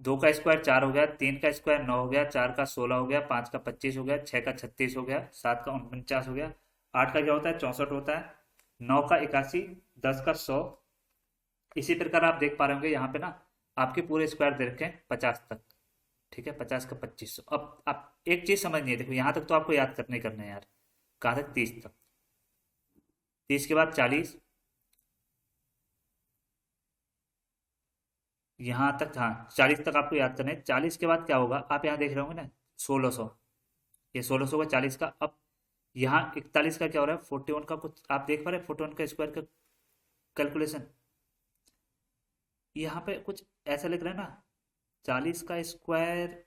दो का स्क्वायर 4 हो गया, तीन का स्क्वायर 9 हो गया, चार का 16 हो गया, पांच का 25 हो गया, छह का 36 हो गया, सात का 49 हो गया, आठ का क्या होता है 64 होता है, नौ का 81, 10 का 100। इसी प्रकार आप देख पा रहे होंगे यहाँ पे ना, आपके पूरे स्क्वायर दे रखे हैं 50 तक। ठीक है, 50 का 2500। अब आप एक चीज समझिए, देखो यहाँ तक तो आपको याद करने करना है यार। कहाँ तक? 30 तक। 30 के बाद 40, यहाँ तक, हाँ 40 तक आपको याद करना है। 40 के बाद क्या होगा, आप यहाँ देख रहे होंगे ना 1600। ये 1600 का 40 का। अब यहाँ 41 का क्या हो रहा है, 41 का कुछ आप देख पा रहे हैं, 41 का स्क्वायर का कैलकुलेशन। यहाँ पे कुछ ऐसा लिख रहा है ना, 40 का स्क्वायर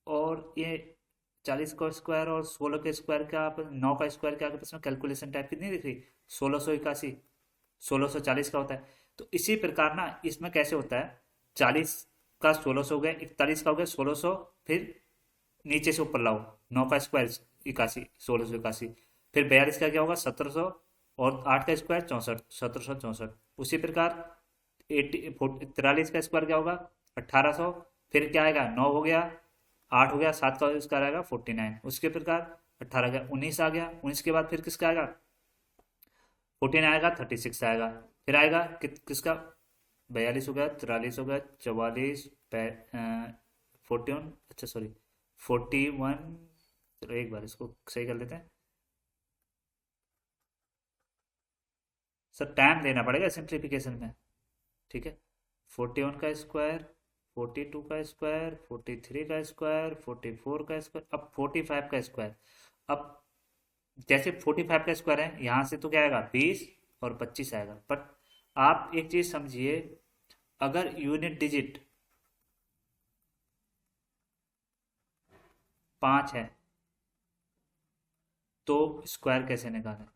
और ये 40 का स्क्वायर और 16 के स्क्वायर का, आप 9 का स्क्वायर के आगे पास में कैलकुलेशन टाइप की नहीं दिख रही? 1681, 1640 का होता है। तो इसी प्रकार ना इसमें कैसे होता है, 40 का 1600 हो गया, 41 का हो गया 1600, फिर नीचे से ऊपर लाओ, 9 का स्क्वायर 81, 1681, फिर 42 का क्या होगा 1700, और 8 का स्क्वायर 64, 1764। उसी प्रकार 43 का स्क्वायर क्या होगा 1800, फिर क्या आएगा 9 हो गया, 8 हो गया, 7 का स्क्वायर आएगा 49। उसके प्रकार 18 का 19 आ गया, 19 के बाद फिर किसका आएगा 14 आएगा, 36 आएगा, फिर आएगा किसका 42 हो गया, 43 हो गया, 44, 41, अच्छा सॉरी 41। चलो एक बार इसको सही कर लेते हैं। सर टाइम देना पड़ेगा सिंप्लीफिकेशन में। ठीक है, 41 का स्क्वायर, 42 का स्क्वायर, 43 का स्क्वायर, 44 का स्क्वायर, अब 45 का स्क्वायर। अब जैसे 45 का स्क्वायर है, यहाँ से तो क्या आएगा 20 और 25 आएगा। बट आप एक चीज समझिए, अगर यूनिट डिजिट 5 है तो स्क्वायर कैसे निकालें?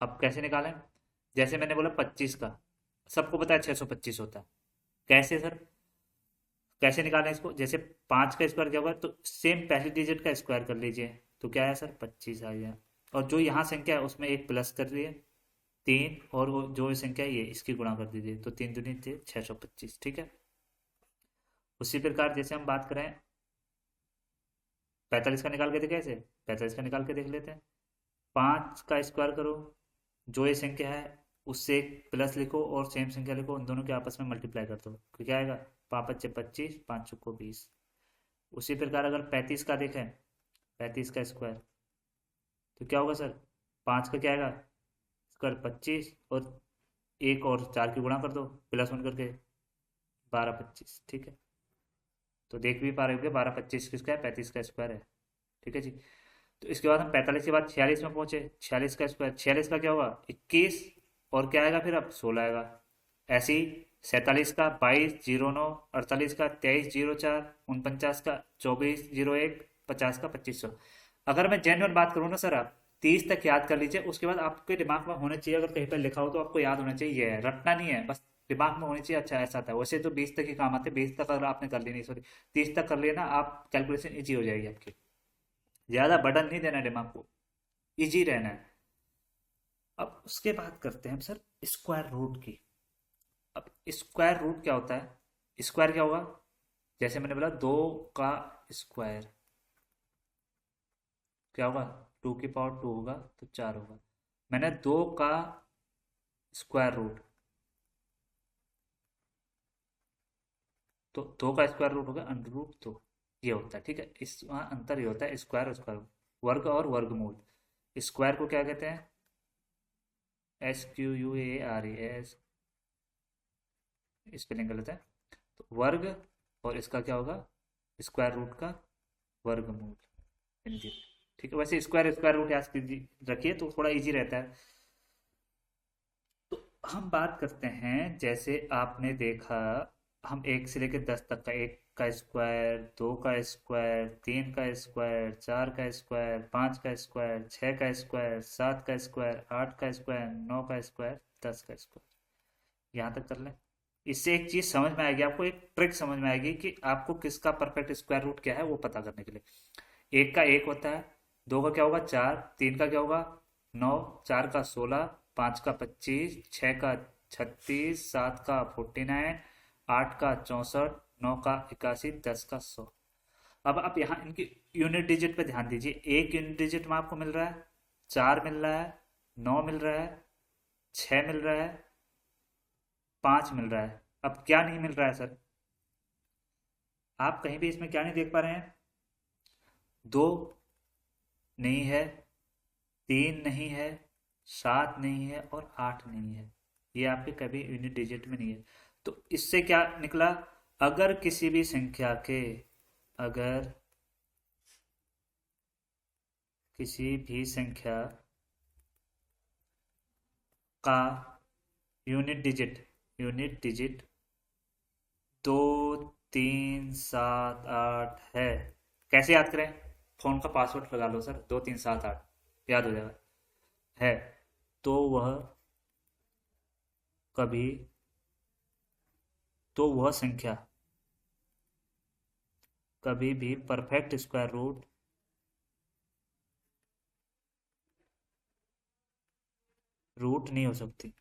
अब कैसे निकालें? जैसे मैंने बोला 25 का, सबको पता है 625 होता है। कैसे सर, कैसे निकालें इसको? जैसे 5 का स्क्वायर क्या होगा, तो सेम पहली डिजिट का स्क्वायर कर लीजिए, तो क्या है सर 25 आ गया। और जो यहाँ संख्या है उसमें एक प्लस कर लिए 3, और वो जो संख्या है ये इसकी गुणा कर दीजिए, तो 3 दूनी थे 625। ठीक है, उसी प्रकार जैसे हम बात करें 45 का निकाल के देखें, ऐसे 45 का निकाल के देख लेते हैं। 5 का स्क्वायर करो, जो ये संख्या है उससे एक प्लस लिखो और सेम संख्या लिखो, उन दोनों के आपस में मल्टीप्लाई कर दो, तो क्या आएगा 5 पच्चे 25, 5 चौको 20। उसी प्रकार अगर 35 का देखें, 35 का स्क्वायर, तो क्या होगा सर 5 का क्या आएगा स्क्वायर 25, और एक और 4 की गुणा कर दो प्लस 1 करके, 12 25। ठीक है, तो देख भी पा रहे होगे 12 25 किसका है, 35 का स्क्वायर है। ठीक है जी। तो इसके बाद हम 45 के बाद 46 में पहुंचे, 46 का स्क्वायर, 46 का क्या होगा 21, और क्या आएगा फिर अब 16 आएगा। ऐसे ही 47 का 2209, 48 का 2304, 49 का 2401, 50 का 2500। अगर मैं जेन्युइन बात करूँ ना सर, आप 30 तक याद कर लीजिए, उसके बाद आपके दिमाग में होना चाहिए, अगर कहीं पर लिखा हो तो आपको याद होना चाहिए, ये है रटना नहीं है, बस दिमाग में होनी चाहिए। अच्छा ऐसा था, वैसे तो 20 तक ही काम आते, 20 तक अगर आपने कर ली, नहीं सॉरी 30 तक कर लिया ना, आप कैलकुलेशन इजी हो जाएगी आपकी। ज्यादा बर्डन नहीं देना दिमाग को, इजी रहना है। अब उसके बाद करते हैं हम सर स्क्वायर रूट की। अब स्क्वायर रूट क्या होता है, स्क्वायर क्या होगा, जैसे मैंने बोला 2 का स्क्वायर क्या होगा 2 की पावर 2 होगा तो 4 होगा। मैंने 2 का स्क्वायर रूट, तो 2 का स्क्वायर रूट होगा √2, ये होता है। ठीक है, इस वहाँ अंतर ये होता है स्क्वायर और स्क्वायर, वर्ग और वर्गमूल। स्क्वायर को क्या कहते हैं? SQUARE, एस, स्पेलिंग गलत है। तो वर्ग, और इसका क्या होगा? स्क्वायर रूट का वर्गमूल, हिंदी। ठीक है, वैसे स्क्वायर स्क्वायर रूट याद रखिए तो थोड़ा इजी रहता है। तो हम बात करते हैं, जैसे आपने देखा, हम 1 से लेकर 10 तक का, 1 का स्क्वायर, 2 का स्क्वायर, 3 का स्क्वायर, 4 का स्क्वायर, 5 का स्क्वायर, 6 का स्क्वायर, 7 का स्क्वायर, 8 का स्क्वायर, 9 का स्क्वायर, 10 का स्क्वायर, यहाँ तक कर लें। इससे एक चीज समझ में आएगी आपको, एक ट्रिक समझ में आएगी कि आपको किसका परफेक्ट स्क्वायर रूट क्या है वो पता करने के लिए। 1 का 1 होता है, 2 का क्या होगा 4, 3 का क्या होगा 9, 4 का 16, 5 का 25, 6 का 36, 7 का 49, 8 का 64, 9 का 81, 10 का 100। अब आप यहाँ इनकी यूनिट डिजिट पे ध्यान दीजिए। एक यूनिट डिजिट में आपको मिल रहा है 4 मिल रहा है, 9 मिल रहा है, 6 मिल रहा है, 5 मिल रहा है। अब क्या नहीं मिल रहा है सर? आप कहीं भी इसमें क्या नहीं देख पा रहे हैं? 2 नहीं है, 3 नहीं है, 7 नहीं है, और 8 नहीं है। ये आपके कभी यूनिट डिजिट में नहीं है। तो इससे क्या निकला? अगर किसी भी संख्या के, अगर किसी भी संख्या का यूनिट डिजिट 2 3 7 8 है, कैसे याद करें? फोन का पासवर्ड लगा लो सर, 2 3 7 8, याद हो जाएगा। है, तो वह कभी, तो वह संख्या कभी भी परफेक्ट स्क्वायर रूट नहीं हो सकती।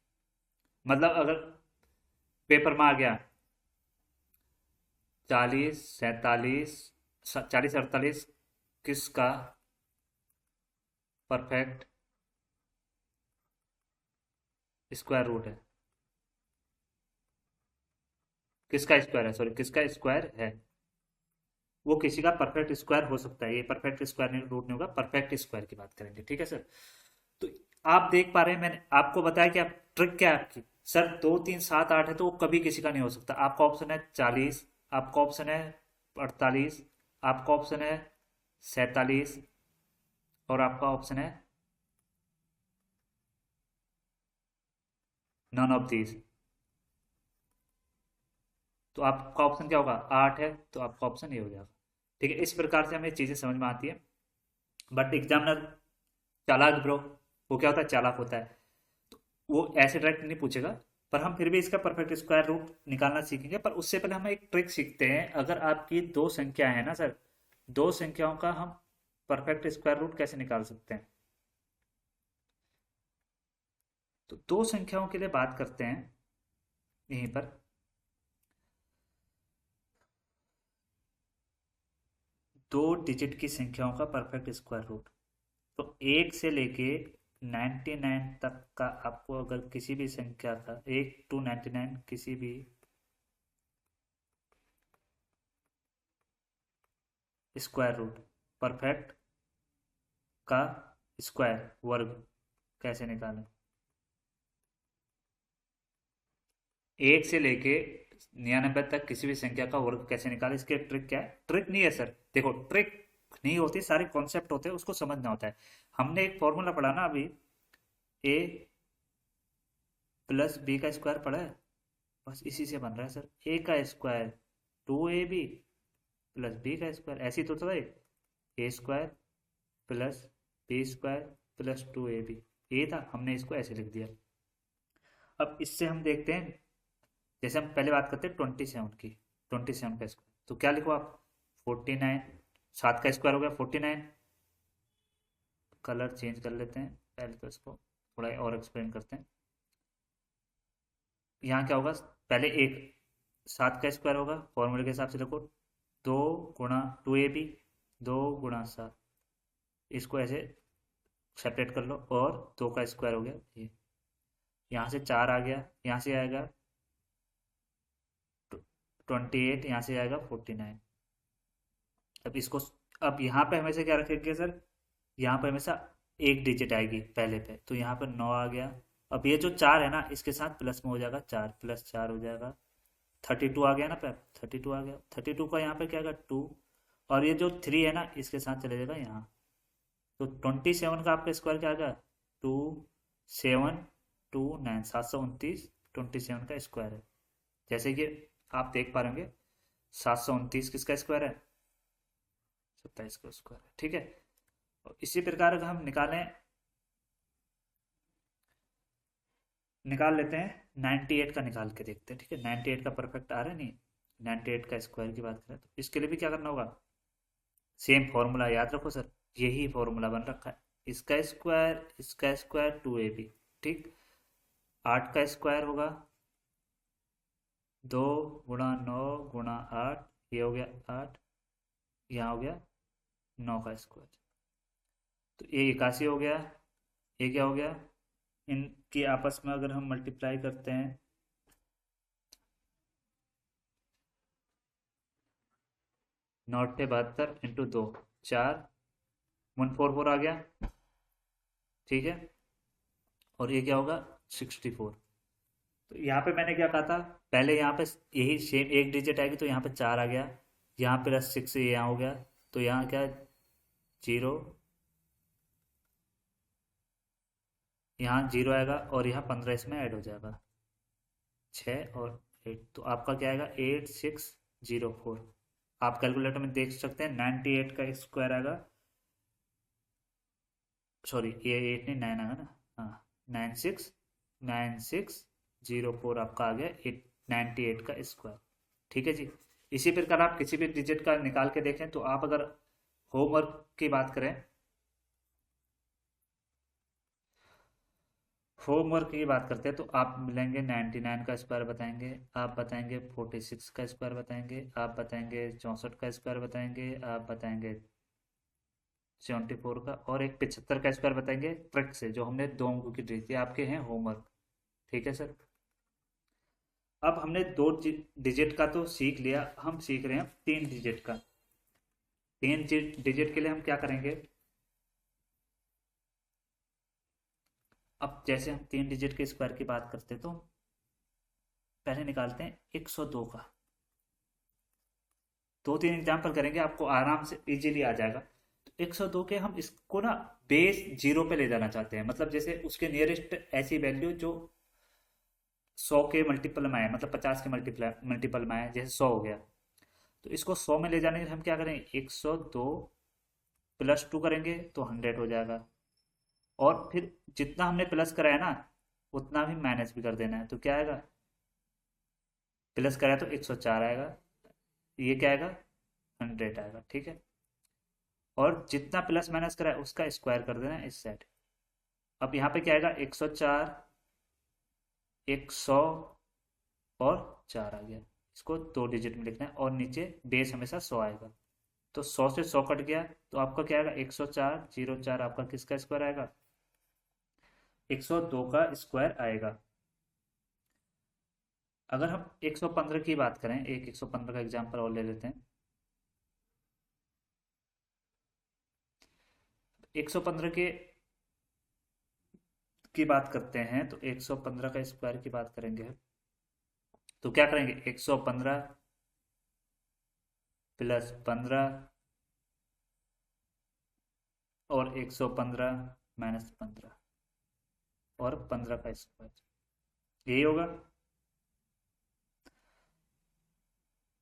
मतलब अगर पेपर में आ गया 40 47, 40 48 किसका परफेक्ट स्क्वायर रूट है, किसका स्क्वायर है, सॉरी किसका स्क्वायर है, वो किसी का परफेक्ट स्क्वायर हो सकता है। ये परफेक्ट स्क्वायर नहीं, रूट नहीं होगा, परफेक्ट स्क्वायर की बात करेंगे। ठीक है सर। तो आप देख पा रहे हैं, मैंने आपको बताया कि आप ट्रिक क्या है आपकी। सर 2 3 7 8 है तो वो कभी किसी का नहीं हो सकता। आपका ऑप्शन है 40, आपका ऑप्शन है 48, आपका ऑप्शन है 47, और आपका ऑप्शन है नन ऑफ दीज। तो आपका ऑप्शन क्या होगा? 8 है, तो आपका ऑप्शन ये हो जाएगा। ठीक है, इस प्रकार से हमें चीजें समझ में आती है। बट एग्जामिनर चालाक ब्रो, वो क्या होता है, चालाक होता है, तो वो ऐसे डायरेक्ट नहीं पूछेगा। पर हम फिर भी इसका परफेक्ट स्क्वायर रूट निकालना सीखेंगे। पर उससे पहले हम एक ट्रिक सीखते हैं। अगर आपकी दो संख्या है ना सर, दो संख्याओं का हम परफेक्ट स्क्वायर रूट कैसे निकाल सकते हैं? तो दो संख्याओं के लिए बात करते हैं यहीं पर। दो डिजिट की संख्याओं का परफेक्ट स्क्वायर रूट, तो 1 से लेके 99 तक का आपको अगर किसी भी संख्या का, 1 to 99 किसी भी स्क्वायर रूट, परफेक्ट का स्क्वायर वर्ग कैसे निकालें? 1 से लेके 99 तक किसी भी संख्या का वर्ग कैसे निकालें? इसके ट्रिक क्या है? ट्रिक नहीं है सर, देखो ट्रिक नहीं होती, सारे कॉन्सेप्ट होते हैं, उसको समझना होता है। हमने एक फॉर्मूला पढ़ा ना अभी, A+B का स्क्वायर पढ़ा है, बस इसी से बन रहा है सर। A का स्क्वायर 2AB प्लस B का स्क्वायर, ऐसे ही तो था। A² plus B² plus 2AB, ये था, हमने इसको ऐसे लिख दिया। अब इससे हम देखते हैं, जैसे हम पहले बात करते हैं 27 की, 27 का स्क्वायर, तो क्या लिखो आप? 49, 7 का स्क्वायर हो गया 49। कलर चेंज कर लेते हैं पहले, तो इसको थोड़ा और एक्सप्लेन करते हैं। यहाँ क्या होगा? पहले एक 7 का स्क्वायर होगा, फॉर्मूले के हिसाब से देखो, 2 × 2AB, 2 × 7, इसको ऐसे सेपरेट कर लो, और 2 का स्क्वायर हो गया ये, यहाँ से 4 आ गया, यहाँ से आएगा 28, यहाँ से आएगा 49। अब इसको, अब यहाँ पे हमेशा क्या रखेंगे सर, यहाँ पे हमेशा एक डिजिट आएगी पहले पे, तो यहाँ पर 9 आ गया। अब ये जो 4 है ना, इसके साथ प्लस में हो जाएगा, 4 प्लस 4 हो जाएगा 32 आ गया ना पे, 32 आ गया, 32 का यहाँ पे क्या आएगा 2, और ये जो 3 है ना इसके साथ चले जाएगा यहाँ, तो 27 का आपका स्क्वायर क्या आ गया, 2729, 729, 27 का स्क्वायर है। जैसे कि आप देख पा रहे होंगे 729 किसका स्क्वायर है, 27 का स्क्वायर है, ठीक है। और इसी प्रकार अगर हम निकाल लेते हैं 98 का, निकाल के देखते हैं, ठीक है। 98 का परफेक्ट आ रहा है नहीं, 98 का स्क्वायर की बात करें तो इसके लिए भी क्या करना होगा, सेम फॉर्मूला याद रखो सर, यही फॉर्मूला बन रखा है, इसका स्क्वायर 2ab, ठीक। 8 का स्क्वायर होगा 2 × 9 × 8, ये हो गया 8, यहाँ हो गया 9 का स्क्वायर, तो ये 81 हो गया। ये क्या हो गया, इनकी आपस में अगर हम मल्टीप्लाई करते हैं, नॉट पे 72 इंटू 2, 4, 144 आ गया, ठीक है। और ये क्या होगा 64। तो यहाँ पे मैंने क्या कहा था, पहले यहाँ पे यही सेम एक डिजिट आएगी, तो यहाँ पे 4 आ गया, यहाँ प्लस 6 यहाँ हो गया, तो यहाँ क्या 0, यहाँ 0 आएगा, और यहाँ 15 इसमें ऐड हो जाएगा, 6 और 8, तो आपका क्या आएगा 8604। आप कैलकुलेटर में देख सकते हैं 98 का स्क्वायर आएगा, सॉरी ये 8 नहीं 9 आएगा ना, हाँ 969604 आपका आ गया 98 का स्क्वायर, ठीक है जी। इसी प्रकार आप किसी भी डिजिट का निकाल के देखें, तो आप अगर होमवर्क की बात करें, होमवर्क की बात करते हैं, तो आप मिलेंगे 99 का स्क्वायर बताएंगे, आप बताएंगे 46 का स्क्वायर बताएंगे, आप बताएंगे 64 का स्क्वायर बताएंगे, आप बताएंगे 74 का, और एक 75 का स्क्वायर बताएंगे ट्रिक से, जो हमने 2 अंकों की दी थी, आपके हैं होमवर्क, ठीक है सर। अब हमने 2 डिजिट का तो सीख लिया, हम सीख रहे हैं 3 डिजिट का। 3 डिजिट के लिए हम क्या करेंगे, अब जैसे हम 3 डिजिट के स्क्वायर की बात करते हैं, तो पहले निकालते हैं 102 का, 2-3 एग्जाम्पल करेंगे, आपको आराम से इजीली आ जाएगा। तो 102 के हम इसको ना बेस 0 पे ले जाना चाहते हैं, मतलब जैसे उसके नियरेस्ट ऐसी वैल्यू जो 100 के मल्टीपल में आए, मतलब 50 के मल्टीपल में आए, जैसे 100 हो गया, तो इसको 100 में ले जाने के लिए हम क्या करेंगे, 102 प्लस 2 करेंगे तो 100 हो जाएगा, और फिर जितना हमने प्लस कराया ना उतना भी माइनस भी कर देना है, तो क्या आएगा, प्लस कराया तो 104 आएगा, ये क्या आएगा 100 आएगा, ठीक है। और जितना प्लस माइनस कराया उसका स्क्वायर कर देना है इस साइड। अब यहाँ पे क्या आएगा 104, 100 और 4 आ गया, इसको 2 डिजिट में लिखना है, और नीचे बेस हमेशा 100 आएगा, तो 100 से 100 कट गया, तो आपका क्या आएगा 104, 04 आपका किसका स्क्वायर आएगा, 102 का स्क्वायर आएगा। अगर हम 115 की बात करें, एक 115 का एग्जांपल और ले लेते हैं। 115 के की बात करते हैं, तो 115 का स्क्वायर की बात करेंगे, तो क्या करेंगे 115 प्लस 15 और 115 माइनस 15 और 15 का स्क्वायर, यही होगा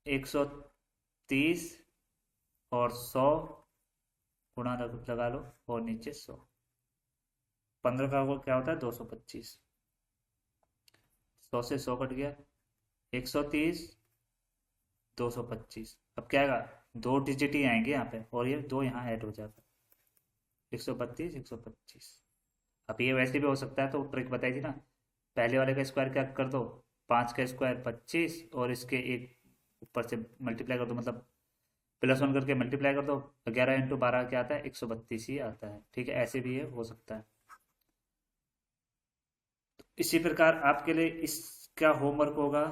130 और 100 गुणा लगा लो, और नीचे 100, 15 का क्या होता है 225, 100 से 100 कट गया, 130 225, अब क्या आएगा 2 डिजिट ही आएंगे यहाँ पे, और ये 2 यहाँ ऐड हो जाएगा 132 125। अब ये वैसे भी हो सकता है, तो ट्रिक बताई थी ना, पहले वाले का स्क्वायर क्या कर दो, 5 का स्क्वायर 25, और इसके एक ऊपर से मल्टीप्लाई कर दो, मतलब +1 करके मल्टीप्लाई कर दो, 11 × 12 क्या आता है, 132 ही आता है। ठीक है, ऐसे भी ये हो सकता है। तो इसी प्रकार आपके लिए इसका होमवर्क होगा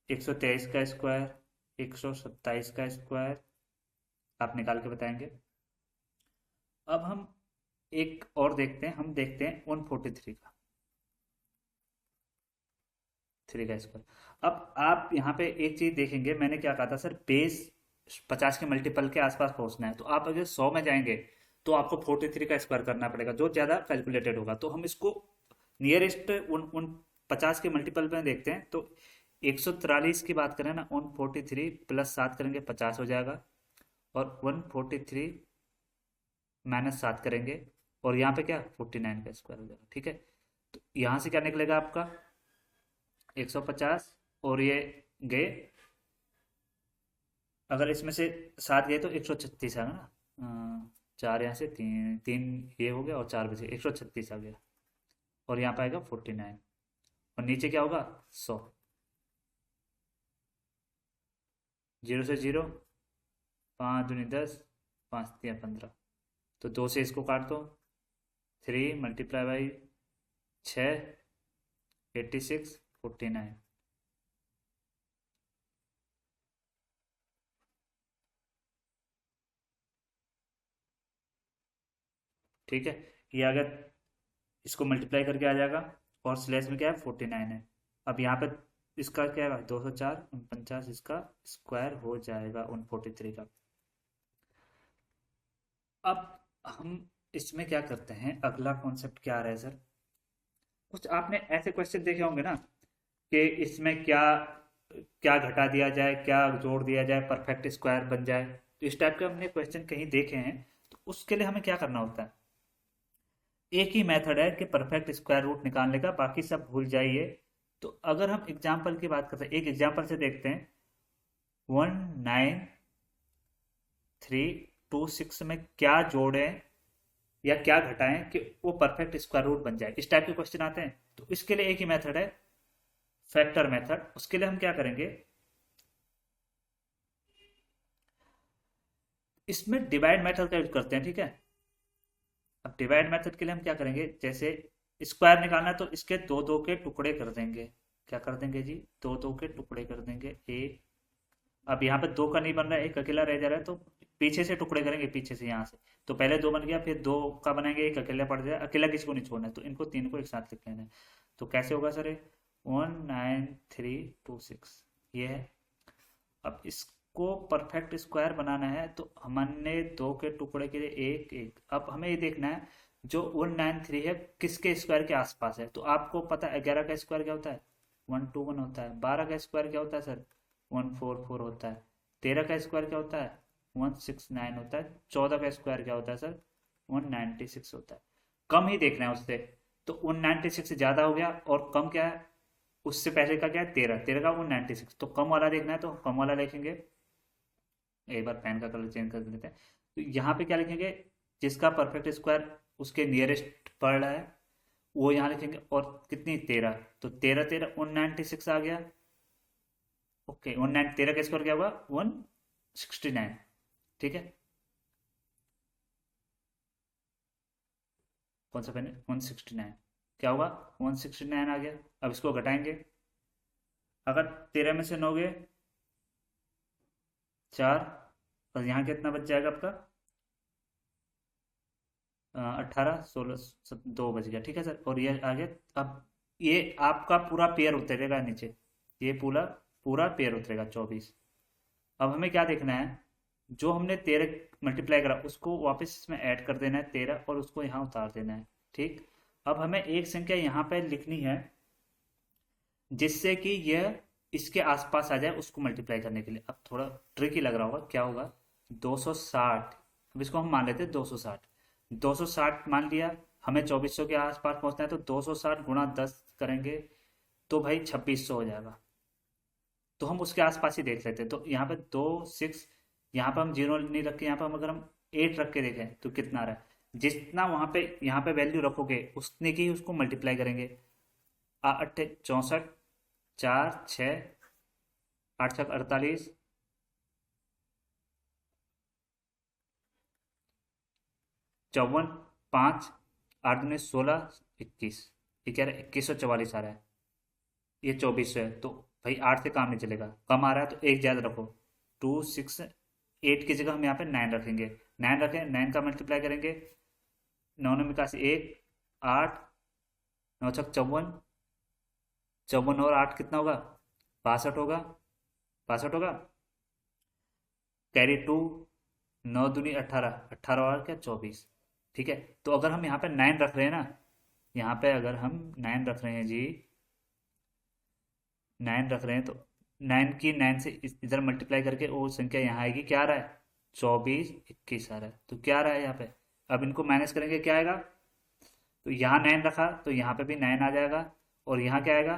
123 का स्क्वायर, 127 का स्क्वायर आप निकाल के बताएंगे। अब हम एक और देखते हैं, हम देखते हैं 143 का, 3 का स्क्वायर। अब आप यहाँ पे एक चीज देखेंगे, मैंने क्या कहा था सर, बेस 50 के मल्टीपल के आसपास पहुंचना है। तो आप अगर 100 में जाएंगे तो आपको 43 का स्क्वायर करना पड़ेगा, जो ज्यादा कैलकुलेटेड होगा। तो हम इसको नियरेस्ट उन उन 50 के मल्टीपल में देखते हैं। तो 143 की बात करें ना, 143 +7 करेंगे 50 हो जाएगा, और 143 -7 करेंगे, और यहाँ पे क्या 49 का स्क्वायर हो जाएगा। ठीक है, तो यहाँ से क्या निकलेगा आपका 150, और ये गए, अगर इसमें से 7 गए तो 136 आएगा ना। 4 यहाँ से, तीन तीन ये हो गया, और 4 बचे, 136 आ गया, और यहाँ पे आएगा 49, और नीचे क्या होगा 100। 0 से 0, 5 दूनी 10, 5 तिया 15, तो 2 से इसको काट दो, 3 × 6, 86, 49। ठीक है, ये आ गया, इसको मल्टीप्लाई करके आ जाएगा, और स्लैश में क्या है 49 है। अब यहाँ पे इसका क्या है 204, 49, इसका स्क्वायर हो जाएगा 143 का। अब हम इसमें क्या करते हैं, अगला कॉन्सेप्ट क्या आ रहा है सर, कुछ आपने ऐसे क्वेश्चन देखे होंगे ना कि इसमें क्या क्या घटा दिया जाए, क्या जोड़ दिया जाए, परफेक्ट स्क्वायर बन जाए। तो इस टाइप के हमने क्वेश्चन कहीं देखे हैं। तो उसके लिए हमें क्या करना होता है, एक ही मेथड है कि परफेक्ट स्क्वायर रूट निकालने का, बाकी सब भूल जाइए। तो अगर हम एग्जाम्पल की बात करते हैं, एक एग्जाम्पल से देखते हैं, 19326 में क्या जोड़ें या क्या घटाएं कि वो परफेक्ट स्क्वायर रूट बन जाए, इस टाइप के क्वेश्चन आते हैं। तो इसके लिए एक ही मेथड है, फैक्टर मेथड। उसके लिए हम क्या करेंगे, इसमें डिवाइड मेथड का यूज करते हैं। ठीक है, अब डिवाइड मेथड के लिए हम क्या करेंगे, जैसे स्क्वायर निकालना है तो इसके दो दो के टुकड़े कर देंगे। क्या कर देंगे जी, दो दो के टुकड़े कर देंगे। एक, अब यहाँ पे 2 का नहीं बन रहा है, एक अकेला रह जा रहा है, तो पीछे से टुकड़े करेंगे, पीछे से यहाँ से। तो पहले 2 बन गया, फिर 2 का बनाएंगे, एक अकेला पड़ जाए, अकेला किसको नहीं छोड़ना है, तो इनको 3 को एक साथ लिख लेना है। तो कैसे होगा सर, 19326 ये है। अब इसको परफेक्ट स्क्वायर बनाना है, तो हमने 2 के टुकड़े के लिए एक एक। अब हमें ये देखना है जो 193 है किसके स्क्वायर के आसपास है। तो आपको पता है 11 का स्क्वायर क्या होता है, 121 होता है। 12 का स्क्वायर क्या होता है सर, 144 होता है। 13 का स्क्वायर क्या होता है, 169 होता है। 14 का स्क्वायर क्या होता है सर, 196 होता है। कम ही देखना है उससे, तो 196 से ज्यादा हो गया, और कम क्या है, उससे पहले का क्या है 13, 13 का 196, तो कम वाला देखना है तो कम वाला लिखेंगे। एक बार पेन का कलर चेंज कर देते हैं। तो यहाँ पे क्या लिखेंगे, जिसका परफेक्ट स्क्वायर उसके नियरेस्ट पड़ रहा है वो यहाँ लिखेंगे, और कितनी 13, तो 13 13 196 आ गया। ओके, 19 13 का स्क्वायर क्या होगा 169। ठीक है, कौन सा पेन, 169 क्या होगा 169 आ गया। अब इसको घटाएंगे, अगर 13 में से 9 गए 4, और यहाँ कितना बच जाएगा आपका 18 16 2 बच गया। ठीक है सर, और ये आ गया। अब ये आपका पूरा पेयर उतरेगा नीचे, ये पूरा पूरा पेयर उतरेगा 24। अब हमें क्या देखना है, जो हमने 13 मल्टीप्लाई करा उसको वापस इसमें ऐड कर देना है 13, और उसको यहाँ उतार देना है। ठीक, अब हमें एक संख्या यहाँ पे लिखनी है जिससे कि यह इसके आसपास आ जाए उसको मल्टीप्लाई करने के लिए। अब थोड़ा ट्रिकी लग रहा होगा, क्या होगा 260। अब इसको हम मान लेते हैं 260, 260 मान लिया। हमें 2400 के आसपास पहुंचना है, तो 260 गुणा 10 करेंगे तो भाई 2600 हो जाएगा। तो हम उसके आसपास ही देख लेते हैं। तो यहाँ पे 6, यहाँ पे हम 0 नहीं रख के, यहाँ पे हम अगर हम 8 रख के देखें तो कितना आ रहा है, जितना वहां पे यहाँ पे वैल्यू रखोगे उतने की उसको मल्टीप्लाई करेंगे। 64, 4 6 8 छक 48, 54, 5, 8 दूनी 16, 21। ये कह रहा है 2144 आ रहा है, ये 2400 है, तो भाई 8 से काम नहीं चलेगा, कम आ रहा है तो एक ज्यादा रखो। 2 6 8 की जगह हम यहाँ पे 9 रखेंगे। 9 रखें, 9 का मल्टीप्लाई करेंगे, 9 में का से 1, 8, 9 छक 54, 54 और 8 कितना होगा, 62 होगा, 62 होगा। कैरी 2, 9 दूनी 18, 18 और क्या 24। ठीक है, तो अगर हम यहाँ पे 9 रख रहे हैं ना, यहाँ पे अगर हम 9 रख रहे हैं जी, 9 रख रहे हैं तो 9 की 9 से इधर मल्टीप्लाई करके वो संख्या यहाँ आएगी, क्या आ रहा है 24 21 आ रहा है, तो क्या आ रहा है यहाँ पे। अब इनको माइनस करेंगे, क्या आएगा, तो यहाँ 9 रखा तो यहाँ पे भी 9 आ जाएगा, और यहाँ क्या आएगा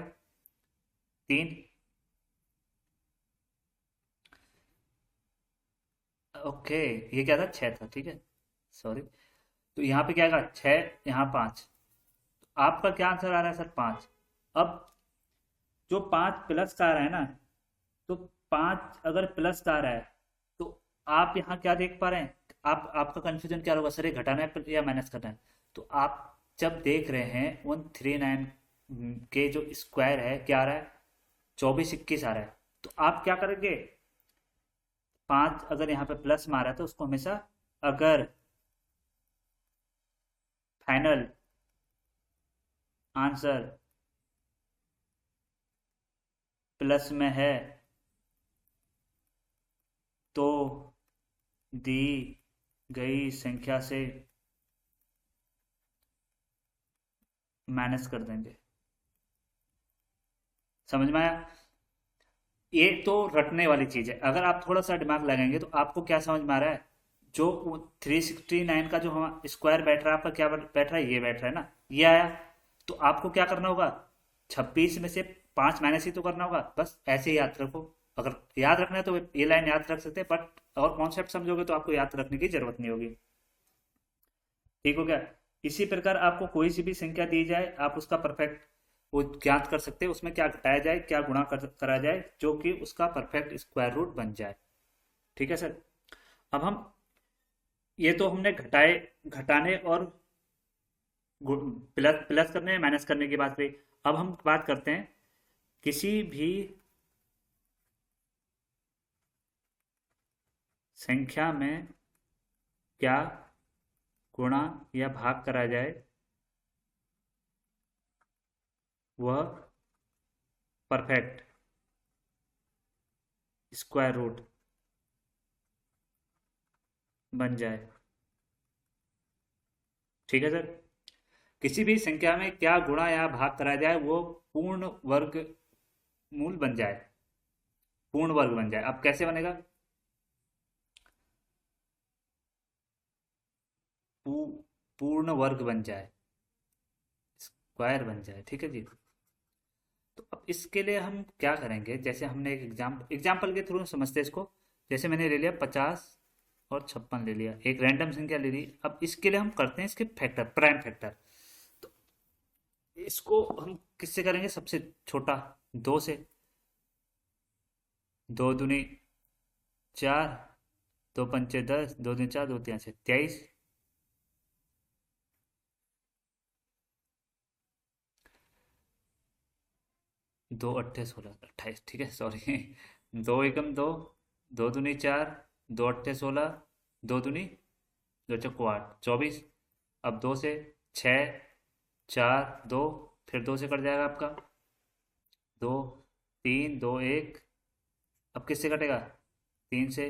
3। ओके, ये क्या था 6 था, ठीक है, सॉरी। तो यहाँ पे क्या आएगा 6, यहाँ 5। आपका क्या आंसर आ रहा है सर 5। अब जो 5 प्लस का आ रहा है ना, तो 5 अगर प्लस का आ रहा है, तो आप यहाँ क्या देख पा रहे हैं, आपका कंफ्यूजन क्या होगा, सर ये घटाना है या माइनस करना है। तो आप जब देख रहे हैं 139 के जो स्क्वायर है क्या आ रहा है 24 21 आ रहा है, तो आप क्या करेंगे, 5 अगर यहाँ पे प्लस में आ रहा है तो उसको हमेशा, अगर फाइनल आंसर प्लस में है तो दी गई संख्या से माइनस कर देंगे। समझ में आया। ये तो रटने वाली चीज है, अगर आप थोड़ा सा दिमाग लगाएंगे तो आपको क्या समझ में आ रहा है, जो 369 का जो हम स्क्वायर बैठ रहा है आपका क्या बैठ रहा है, ये बैठ रहा है ना, ये आया। तो आपको क्या करना होगा, 26 में से 5 माइनस ही तो करना होगा, बस ऐसे ही याद रखो। अगर याद रखना है तो ये लाइन याद रख सकते हैं, बट और कॉन्सेप्ट समझोगे तो आपको याद रखने की जरूरत नहीं होगी। ठीक हो गया। इसी प्रकार आपको कोई सी भी संख्या दी जाए, आप उसका परफेक्ट वो ज्ञात कर सकते हैं, उसमें क्या घटाया जाए क्या गुणा करा जाए, जो कि उसका परफेक्ट स्क्वायर रूट बन जाए। ठीक है सर। अब हम, ये तो हमने घटाए, घटाने और प्लस प्लस करने माइनस करने की बात रही। अब हम बात करते हैं किसी भी संख्या में क्या गुणा या भाग करा जाए, वह परफेक्ट स्क्वायर रूट बन जाए। ठीक है सर। किसी भी संख्या में क्या गुणा या भाग करा जाए वो पूर्ण वर्ग मूल बन जाए, पूर्ण वर्ग बन जाए। अब कैसे बनेगा, पू, पूर्ण वर्ग बन जाए, स्क्वायर बन जाए। ठीक है जी। तो अब इसके लिए हम क्या करेंगे, जैसे हमने एक एग्जाम्पल के थ्रू समझते हैं इसको। जैसे मैंने ले लिया 50 और 56 ले लिया, एक रैंडम संख्या ले ली। अब इसके लिए हम करते हैं इसके फैक्टर, प्राइम फैक्टर। तो इसको हम किससे करेंगे, सबसे छोटा 2 से। 2 दूनी 4, 2 पंचे 10, 2 दूनी 4, 2 3 से 23, 2 अट्ठे 16 28। ठीक है, सॉरी 2 एकम 2, 2 दूनी 4, 2 अट्ठे 16, 2 दूनी 2 चक्को 8 24। अब 2 से 6, 4 2, फिर 2 से कट जाएगा आपका 2 3 2 1। अब किससे कटेगा, 3 से,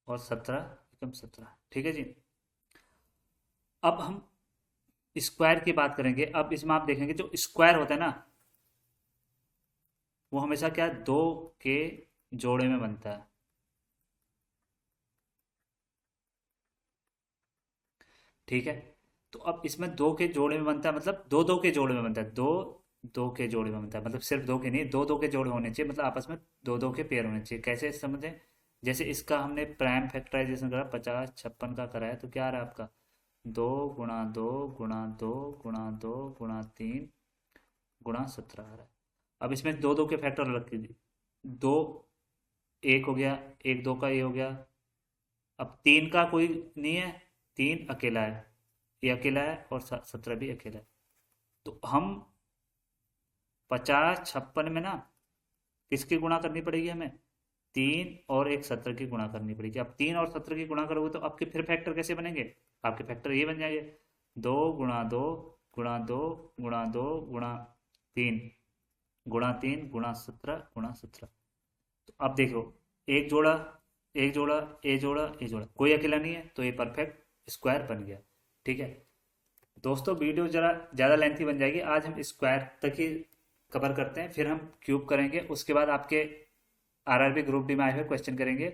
और 17 एकम 17। ठीक है जी। अब हम स्क्वायर की बात करेंगे। अब इसमें आप देखेंगे जो स्क्वायर होता है ना, वो हमेशा क्या, 2 के जोड़े में बनता है। ठीक है, तो अब इसमें 2 के जोड़े में बनता है, मतलब दो दो के जोड़े में बनता है, दो दो के जोड़े में बनता है, मतलब सिर्फ दो के नहीं, दो दो के जोड़े होने चाहिए, मतलब आपस में दो दो के पेयर होने चाहिए। कैसे समझें, जैसे इसका हमने प्राइम फैक्टराइजेशन करा, 50 56 का करा है, तो क्या आ रहा है आपका 2 गुणा 2 गुणा 2 गुणा 2 गुणा 3 गुणा 17 आ रहा है। अब इसमें दो दो के फैक्टर अलग कीजिए, दो एक हो गया, एक दो का ये हो गया। अब तीन का कोई नहीं है, तीन अकेला है, ये अकेला है और 17 भी अकेला है। तो हम 50 56 में ना किसकी गुणा करनी पड़ेगी हमें, तीन और एक 17 की गुणा करनी पड़ेगी। अब तीन और 17 की गुणा करोगे तो आपके फिर फैक्टर कैसे बनेंगे, आपके फैक्टर ये बन जाएंगे, दो गुणा दो गुणा दो गुणा दो गुणा तीन गुणा तीन गुणा 17 गुणा 17। तो अब देखो, एक जोड़ा एक जोड़ा ए जोड़ा ए जोड़ा, कोई अकेला नहीं है, तो ये परफेक्ट स्क्वायर बन गया। ठीक है दोस्तों, वीडियो जरा ज़्यादा लेंथी बन जाएगी, आज हम स्क्वायर तक ही कवर करते हैं, फिर हम क्यूब करेंगे, उसके बाद आपके आरआरबी ग्रुप डी में आए हुए क्वेश्चन करेंगे।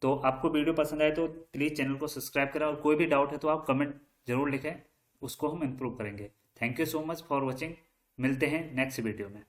तो आपको वीडियो पसंद आए तो प्लीज़ चैनल को सब्सक्राइब करें, और कोई भी डाउट है तो आप कमेंट जरूर लिखें, उसको हम इम्प्रूव करेंगे। Thank you so much for watching, मिलते हैं नेक्स्ट वीडियो में।